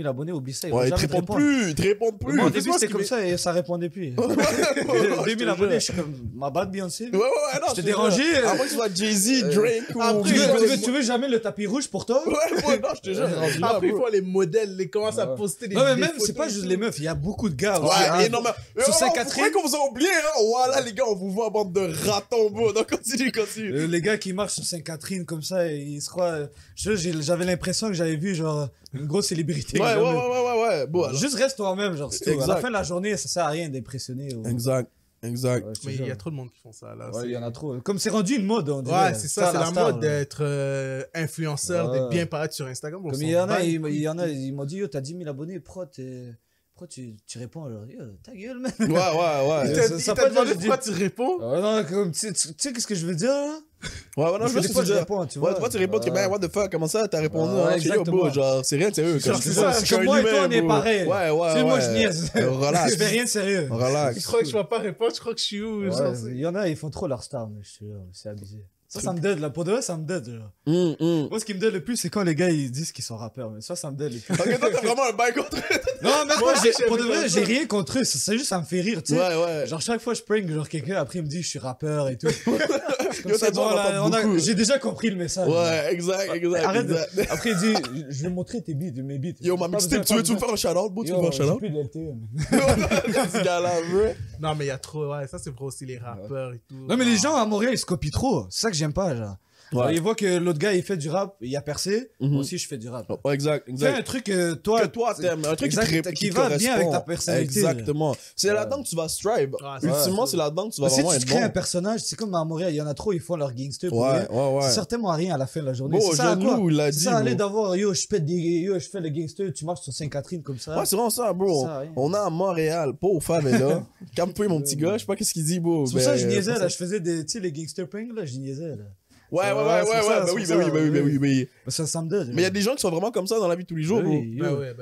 abonnés, oublie ça. Ils Ouais, vont ils te jamais te répondent répondre. plus, ils te répondent plus. Moi, au Mais début, moi, c'était ce qui comme m'est- ça et ça répondait plus. Ouais, 2000 abonnés, je suis comme, ma bad Beyoncé. Ouais, non, Je t'ai te dérangé, jure. À moins que ce soit Jay-Z, Drake ou... après, Tu veux jamais le tapis rouge pour toi? Ouais, non, je te jure. rendu là, Après, ils bro. font les modèles, ils commencent à poster des Non, mais des même, photos c'est pas et juste tout. les meufs, il y a beaucoup de gars aussi. Ouais, hein. énormément. Sur Sainte-Catherine. C'est qu'on vous a oublié, hein. Voilà, les gars, on vous voit, bande de ratons, bro. Donc, continue. Les gars qui marchent sur Sainte-Catherine comme ça, ils se croient. J'avais l'impression que j'avais vu genre une grosse célébrité. Ouais. Jamais. Bon, alors. Juste reste toi-même, genre. c'est tout. À Exact. la fin de la journée, ça sert à rien d'impressionner. Exact. Ouais, je te Mais il jure. y a trop de monde qui font ça, là. Ouais, c'est- il y en a trop. Comme c'est rendu une mode, on dirait. Ouais, c'est ça, c'est la star, mode là. d'être influenceur, Ouais. d'être bien paraître sur Instagram. Comme il y en a, ils m'ont dit, yo, t'as 10 000 abonnés, pourquoi tu réponds alors? Yo, ta gueule, man. Ouais. Il Ça- t'a ça il t'a pas demandé dire- pourquoi tu réponds. Non, comme, tu sais qu'est-ce que je veux dire, là? Ouais, non, Parce je que veux des fois, je dire. réponds, tu Ouais, vois. toi, tu réponds que, ben, what the fuck, comment ça, t'as répondu? Ouais, hein, chez yo, exactement. bro, genre, c'est rien de sérieux. Genre, comme c'est je ça, dis, c'est je suis comme un moi et toi, humain, on est bro. pareil. Ouais. Tu sais, moi, je niaise. Relax. Je fais rien de sérieux. Relax. Tu crois que je vais pas répondre, tu crois que je suis où? genre, Ouais, il y en a, ils font trop leur star, mais je te jure, c'est abusé. Ça me dead, là. Pour de vrai, ça me dead, genre. Moi, ce qui me dead le plus, c'est quand les gars, ils disent qu'ils sont rappeurs. Mais ça me dead le plus. Ok, toi, t'as vraiment un bail contre eux. Non, mais moi, pour de vrai, j'ai rien contre eux. C'est juste, ça me fait rire, tu sais. Ouais. Genre, chaque fois, je prank, genre, quelqu'un, après, il me dit, je suis rappeur et tout. Yo, C'est bon, là, beaucoup. j'ai déjà compris le message. Ouais, exact. Arrête. exact. Après, il dit, je vais montrer mes beats. Yo, ma mixtape, tu veux me faire un shout-out, bro? Tu veux me faire un J'ai shout-out? plus de LTE. Ce gars-là, bro. Non, mais il y a trop, ouais, ça c'est vrai aussi, les rappeurs et tout. Non, mais les gens à Montréal, ils se copient trop. C'est ça que j'aime pas, genre. Ouais. Genre, ils voient que l'autre gars, il fait du rap, il a percé. Moi aussi, je fais du rap. Ouais, exact. Fais un truc que toi. Que toi t'aimes, un truc exact, qui va bien avec ta personnalité. Exactement. C'est là-dedans que tu vas strive. Ultimement, c'est là-dedans que tu vas Si vraiment tu être crées un bon. personnage, c'est comme à Montréal, il y en a trop, ils font leur gangster. pour Ouais, eux. ouais. C'est certainement rien à la fin de la journée. Bon, c'est ça, Jeannot, quoi. il l'a C'est dit, ça, aller bro. d'avoir, yo, je fais le gangster, tu marches sur Sainte-Catherine comme ça. Ouais, c'est vraiment ça, bro. Ça, rien. On est à Montréal, pas au favela. Calme-toi, mon petit gars. Je sais pas qu'est-ce qu'il dit, bro. C'est pour ça que je niaisais, là. Je faisais des, tu sais, les gangster pranks, là, je niaisais, là. Ouais. c'est Bah pour oui, ça, oui. Ça me donne. Mais il y a des gens qui sont vraiment comme ça dans la vie de tous les jours, bro. Bah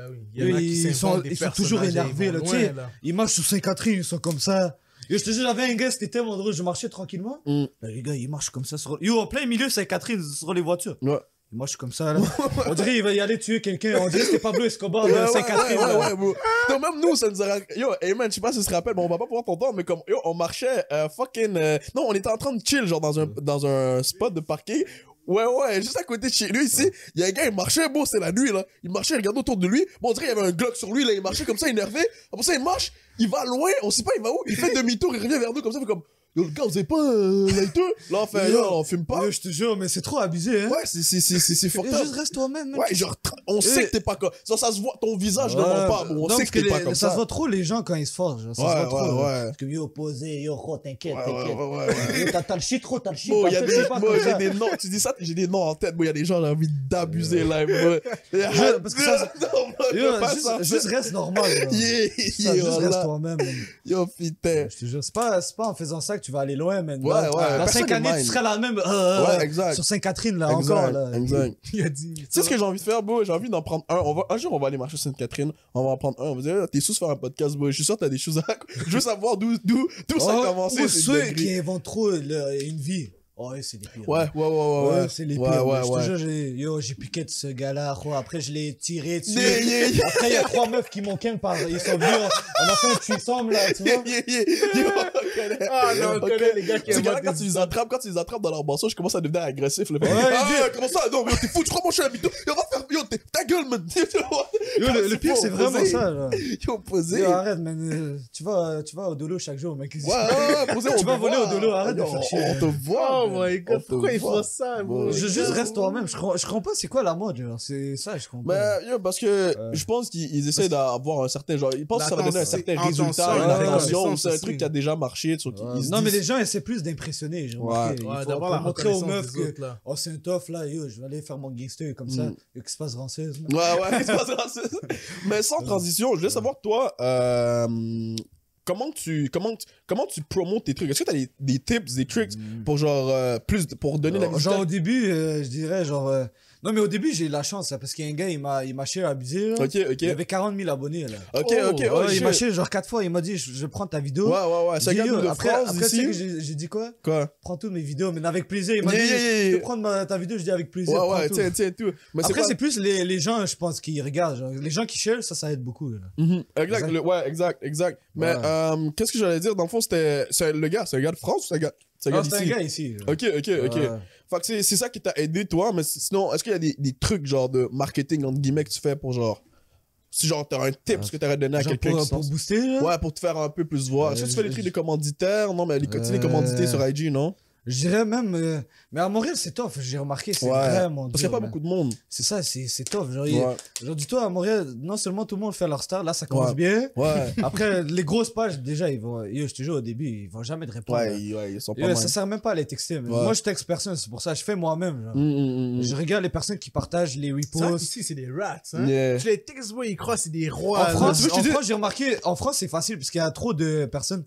oui. Il y en a qui Ils sont s'inventent des toujours personnages, énervés, ils vont là, tu loin, sais. là. Ils marchent sur Sainte-Catherine, ils sont comme ça. Yo, je te jure, j'avais un gars, c'était tellement drôle, je marchais tranquillement. Là, les gars, ils marchent comme ça sur... Yo, en plein milieu, Sainte-Catherine, sur les voitures. Ouais. Ils marchent comme ça, là. On dirait qu'il va y aller tuer quelqu'un. On dirait que c'était Pablo Escobar de Sainte-Catherine. Ouais, bro. Non, même nous, ça nous a... Yo, hey man, je sais pas si tu te rappelles, mais on va pas pouvoir t'entendre, mais comme, yo, on marchait Non, on était en train de chill, genre, dans un spot de parking. Ouais, juste à côté de chez lui, ici, il y a un gars, il marchait, bon, c'est la nuit, là. Il marchait, il regardait autour de lui. Bon, on dirait qu'il y avait un Glock sur lui, là. Il marchait comme ça, énervé. Après ça, il marche, il va loin, on sait pas, il va où. Il fait demi-tour, il revient vers nous comme ça, il fait comme, yo, le gars, vous avez pas lighter? Là, on fait, yo, on fume pas. Yo, je te jure, mais c'est trop abusé, hein. Ouais, c'est fucked Yo, up. juste reste toi-même, man. Ouais, genre, on sait que t'es pas comme ça. Ça se voit, ton visage ne ment pas, bon, on Non, sait parce que t'es pas comme ça ça. se voit trop les gens quand ils se forcent. Genre, ça Ouais, se voit trop. ouais. Parce que yo, posé, yo, t'inquiète. Ouais. Yo, t'as le shit trop, t'as le shit. Bon, il y a t'as des, fait pas moi, comme j'ai ça. des noms, tu dis ça, j'ai des noms en tête, moi, il y a des gens, j'ai envie d'abuser, là, moi. Parce que ça, Non, yo, pas ça. juste reste normal. Genre. Ça, juste reste Voilà. toi-même, man. Yo, putain. Je te jure, c'est pas en faisant ça que tu vas aller loin, man. Ouais, Dans personne 5 années, ne tu mind. seras la même. Ouais, exact. Sur Sainte-Catherine, là, encore, là. Exact. Il a dit. Tu sais ce que j'ai envie de faire, bro? J'ai envie d'en prendre un. Un jour, on va aller marcher sur Sainte-Catherine. On va en prendre un. On va dire, t'es sous faire un podcast, bro. Je suis sûr que t'as des choses à. Je veux savoir d'où ça a commencé. Ou ces ceux dingueries. qui inventent trop une vie. Oh, ouais, c'est les pires. Ouais. C'est les pires. Ouais. Je te jure, j'ai piqué de ce gars-là. Après, je l'ai tiré dessus. Yeah. Après, il y a 3 meufs qui m'ont ken par. Ils sont venus. On a fait un threesome, là, tu vois. Ah non, on connaît les gars qui C'est inventent quand des tu les attrapes dans leur boisson, je commence à devenir agressif. Là. Ouais, Comment ça? Non, mais t'es fou, tu crois mon chien habito? Yo, va faire, yo, ta gueule, man. Yo, le pire, c'est vraiment ça, là. Yo, posé. Yo, arrête, man. Tu vas au dolo chaque jour, mec. Ouais, posé. Tu vas voler au dolo, arrête de faire chier. On te voit. Oh my god, pourquoi ils font ça, bro? Juste reste toi-même. Je comprends pas c'est quoi la mode, genre. C'est ça, je comprends. Mais, yo, parce que je pense qu'ils essaient d'avoir un certain genre. Ils pensent que ça va donner un certain résultat, une attention, ou c'est un truc qui a déjà marché. Non, mais les gens essaient plus d'impressionner. Genre, Ouais. Ouais, d'avoir la montrer aux reconnaissance meufs des que autres, là. oh, c'est un tough là, yo, je vais aller faire mon gangster comme ça. Et qu'il se passe ranceuse. man. Ouais, il se passera ça. Mais sans transition, je voulais savoir, toi, comment tu promotes tes trucs? Est-ce que t'as des tips, des tricks pour genre, pour donner la visite? Genre au début, je dirais genre... Non, mais au début, j'ai eu la chance, là, parce qu'il y a un gars, il m'a cher abusé. Là. Ok. Il avait 40 000 abonnés. Là. Ok, Ouais, il m'a shit. cher genre 4 fois. Il m'a dit, je prends ta vidéo. Ouais. C'est un J'ai dit, gars de après, France tu sais que ici. j'ai dit quoi? Quoi? Prends toutes mes vidéos, mais avec plaisir. Il m'a Yeah, dit, yeah. tu peux prendre ta vidéo, je dis avec plaisir. prends Ouais, tout. tiens, tout. Mais Après, quoi? c'est plus les gens, je pense, qui regardent. Genre, les gens qui share, ça aide beaucoup. Là. Exact. Exact. Mais, qu'est-ce que j'allais dire? Dans le fond, c'est un gars de France ou c'est un gars C'est un d'ici? gars ici. Là. Ok. Fait que c'est ça qui t'a aidé, toi, mais sinon, est-ce qu'il y a des trucs, genre, de marketing, entre guillemets, que tu fais pour, genre, si, genre, t'as un tip que t'aurais donné à Genre quelqu'un qui se pour lance? booster, là. Ouais, pour te faire un peu plus voir. Est-ce que tu fais les trucs des commanditaires? Non, mais les commanditaires sur IG, non? Je dirais même... mais à Montréal, c'est tough. J'ai remarqué, c'est Ouais. vraiment Parce qu'il n'y a dur, pas man. beaucoup de monde. C'est ça, c'est tough. Genre, Ouais. genre dis-toi, à Montréal, non seulement tout le monde fait leur star, là, ça commence Ouais. bien. Ouais. Après, les grosses pages, déjà, ils vont... Yo, je te jure, au début, ils vont jamais te répondre. Ouais, ils sont pas Yo, mal. ça sert même pas à les texter. Mais Ouais. moi, je texte personne, c'est pour ça. Je fais moi-même. Genre. Je regarde les personnes qui partagent les Ça, reposts. ici, c'est des rats, hein. Yeah. Je les texte, ils croient, c'est des rois. En là. France, tu veux que je te dise- j'ai remarqué, en France, c'est facile parce qu'il y a trop de personnes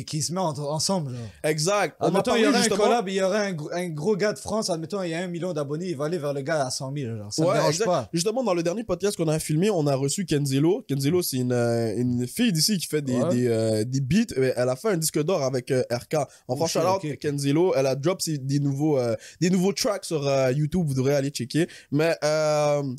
qui se met ensemble. Genre. Exact. On a Admettons, il y parlé aurait un justement... collab, il y aurait un gros gars de France, admettons, il y a 1 million d'abonnés, il va aller vers le gars à 100 000. Genre. Ça me dérange exact. pas. Justement, dans le dernier podcast qu'on a filmé, on a reçu Kenzelo. Kenzelo, c'est une fille d'ici qui fait des beats. Elle a fait un disque d'or avec RK. Enfin, shout-out Kenzelo. Elle a drop des nouveaux tracks sur YouTube. Vous devrez aller checker. Mais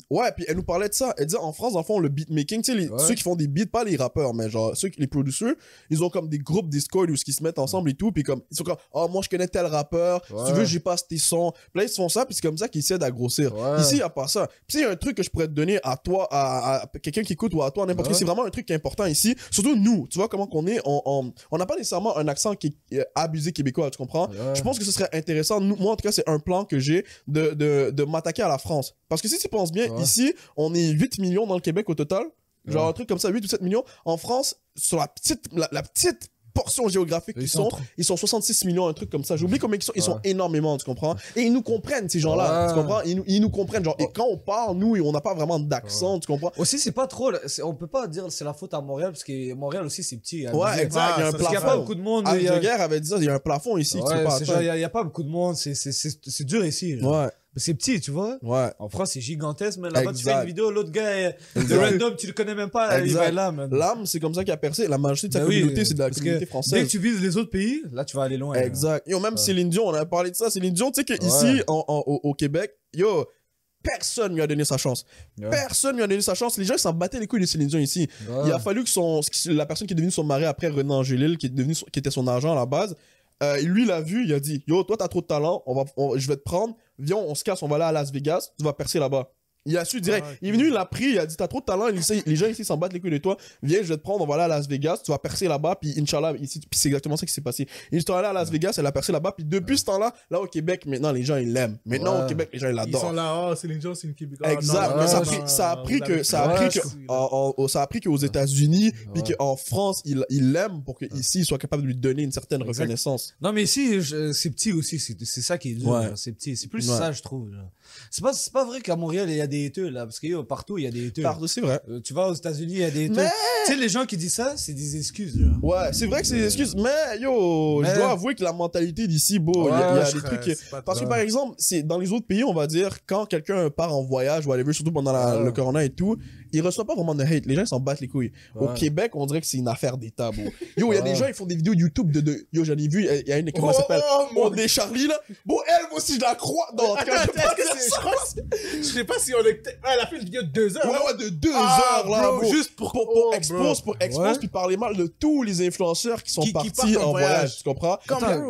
ouais, puis elle nous parlait de ça. Elle disait, en France, en fond, le beatmaking, tu sais, ceux qui font des beats, pas les rappeurs, mais genre les producers, ils ont comme des groupes Discord où ils se mettent ensemble et tout, puis comme ils sont comme oh moi je connais tel rappeur, si tu veux j'ai pas tes sons. Puis là ils se font ça, puis c'est comme ça qu'ils essaient d'agrossir. Ici il y a pas ça. Puis il y a un truc que je pourrais te donner à toi, à quelqu'un qui écoute ou à toi n'importe qui, c'est vraiment un truc qui est important ici. Surtout nous, tu vois comment qu'on est, on n'a pas nécessairement un accent qui est abusé québécois, tu comprends? Je pense que ce serait intéressant. Moi en tout cas c'est un plan que j'ai de m'attaquer à la France. Parce que si tu penses bien, ici on est 8 millions dans le Québec au total. Genre un truc comme ça, 8 ou 7 millions. En France, sur la petite portion géographique ils sont 66 millions, un truc comme ça. J'oublie combien ils sont énormément, tu comprends? Et ils nous comprennent, ces gens-là, tu comprends? Ils nous comprennent, genre, et quand on parle, nous, on n'a pas vraiment d'accent, tu comprends? Aussi, c'est pas trop, on peut pas dire c'est la faute à Montréal, parce que Montréal aussi, c'est petit. Ouais, exact, il y a un plafond. Il y a pas beaucoup de monde. Guerre avait dit ça, il y a un plafond ici. Il y a pas beaucoup de monde, c'est dur ici. Genre. Ouais. C'est petit, tu vois. Ouais. En France, c'est gigantesque, mais là-bas, tu fais une vidéo, l'autre gars, de random, tu le connais même pas, il va être là, man. L'âme, c'est comme ça qu'il a percé. La majorité de sa communauté, c'est de la communauté française. Dès que tu vises les autres pays, là, tu vas aller loin. Exact. Yo, même Céline Dion, on a parlé de ça. Céline Dion, tu sais qu'ici, au Québec, yo, personne lui a donné sa chance. Personne lui a donné sa chance. Les gens, ils s'en battaient les couilles de Céline Dion ici. Il a fallu que la personne qui est devenue son mari après, René Angélil, qui était son agent à la base, lui, il a vu, il a dit, yo, toi, t'as trop de talent, je vais te prendre, viens, on se casse, on va aller à Las Vegas, tu vas percer là-bas. Il a su direct. Il est venu, il l'a pris, il a dit, t'as trop de talent, les gens ici s'en battent les couilles de toi, viens, je vais te prendre, on va aller à Las Vegas, tu vas percer là-bas, puis Inch'Allah, ici, puis c'est exactement ça qui s'est passé. Ils sont allés à Las Vegas, elle a percé là-bas, puis depuis ce temps-là, là au Québec, maintenant, les gens, ils l'aiment. Maintenant, au Québec, les gens, ils l'adorent. Ils sont là, oh, Céline Dion, c'est une Québécoise. Exact, mais ça a pris qu'aux États-Unis, puis qu'en France, ils l'aiment pour qu'ici, ils soient capables de lui donner une certaine reconnaissance. Non, mais ici, c'est petit aussi, c'est ça qui est dur, c'est petit. C'est plus ça, je trouve. C'est pas vrai qu'à Montréal, il y a des hateux, là, parce que partout, il y a des hateux. Partout, c'est vrai. Tu vas aux États-Unis, il y a des hateux. Tu sais, les gens qui disent ça, c'est des excuses, là. Ouais, c'est vrai que c'est des excuses, mais je dois avouer que la mentalité d'ici, il y a des trucs. Parce que par exemple, dans les autres pays, on va dire, quand quelqu'un part en voyage ou whatever, surtout pendant le corona et tout, il reçoit pas vraiment de hate. Les gens, ils s'en battent les couilles. Au Québec, on dirait que c'est une affaire d'État, bro. Yo, il y a des gens, ils font des vidéos YouTube yo, j'en ai vu, il y a une, comment ça s'appelle? Des Charlie, là. Bon, elle, moi aussi, je la crois. Non, je sais pas si on est. Elle a fait une vidéo de 2 heures. Ouais, de 2 heures, là. Bro, juste pour expose, puis parler mal de tous les influenceurs qui sont partis en voyage. Tu comprends?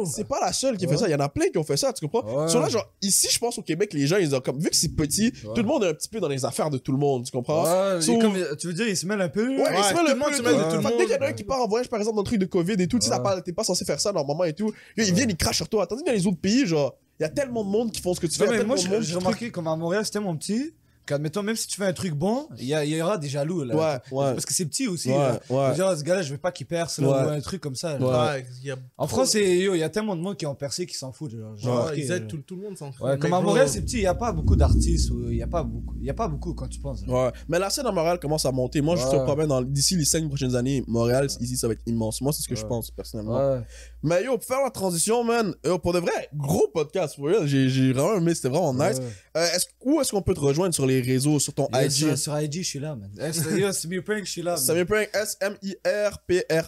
C'est pas la seule qui fait ça. Il y en a plein qui ont fait ça, tu comprends? Sur là, genre, ici, je pense au Québec, les gens, ils ont comme, vu que c'est petit, tout le monde est un petit peu dans les affaires de tout le monde, tu comprends? Tu veux dire, ils se mêlent un peu? Ouais, ils se mêlent un peu. Dès qu'il y en a un qui part en voyage, par exemple, dans le truc de COVID et tout, tu sais, t'es pas censé faire ça normalement et tout. Ils viennent, ils crachent sur toi. Tandis que dans les autres pays, genre, il y a tellement de monde qui font ce que tu fais. Mais moi, j'ai remarqué, comme à Montréal, c'était mon petit. Qu'admettons, même si tu fais un truc bon, il y aura des jaloux, là. Parce que c'est petit aussi, là. Genre, ce gars-là, je veux pas qu'il perce, là, ou un truc comme ça. En France, il y a tellement de monde qui ont percé qui s'en foutent, genre. Ils aident tout le monde s'en fout. Comme à Montréal, c'est petit, il y a pas beaucoup d'artistes, il y a pas beaucoup quand tu penses. Ouais. Mais la scène à Montréal commence à monter. Moi, je te promets, d'ici les 5 prochaines années, Montréal, ici, ça va être immense. Moi, c'est ce que je pense, personnellement. Mais yo, pour faire la transition, man, pour de vrai, gros podcast, j'ai vraiment aimé, c'était vraiment nice. Où est-ce qu'on peut te rejoindre sur les réseaux, sur ton IG? Sur IG, je suis là, man. Samir Prank, je suis là. Samir Prank, SMIRPRAKNS.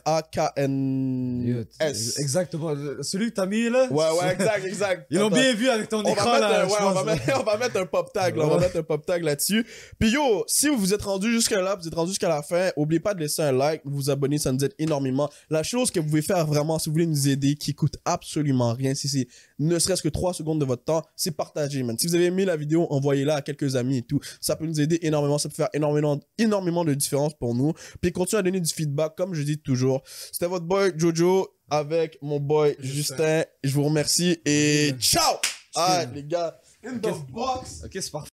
Exactement. Celui que t'as mis, là? Ouais, exact. Ils l'ont bien vu avec ton écran, là. On va mettre un pop tag, là. On va mettre un pop tag là-dessus. Puis yo, si vous êtes rendu jusqu'à là, vous êtes rendu jusqu'à la fin, oubliez pas de laisser un like, vous abonner, ça nous aide énormément. La chose que vous pouvez faire vraiment, si vous voulez nous aider, qui coûte absolument rien, si c'est ne serait-ce que 3 secondes de votre temps, c'est partager, man. Si vous avez aimé la vidéo, envoyez-la à quelques amis et tout. Ça peut nous aider énormément, ça peut faire énormément de différence pour nous. Puis continuez à donner du feedback, comme je dis toujours. C'était votre boy Jojo avec mon boy Justin. Je vous remercie et ciao! Ah, les gars, in the box! Ok, c'est parfait.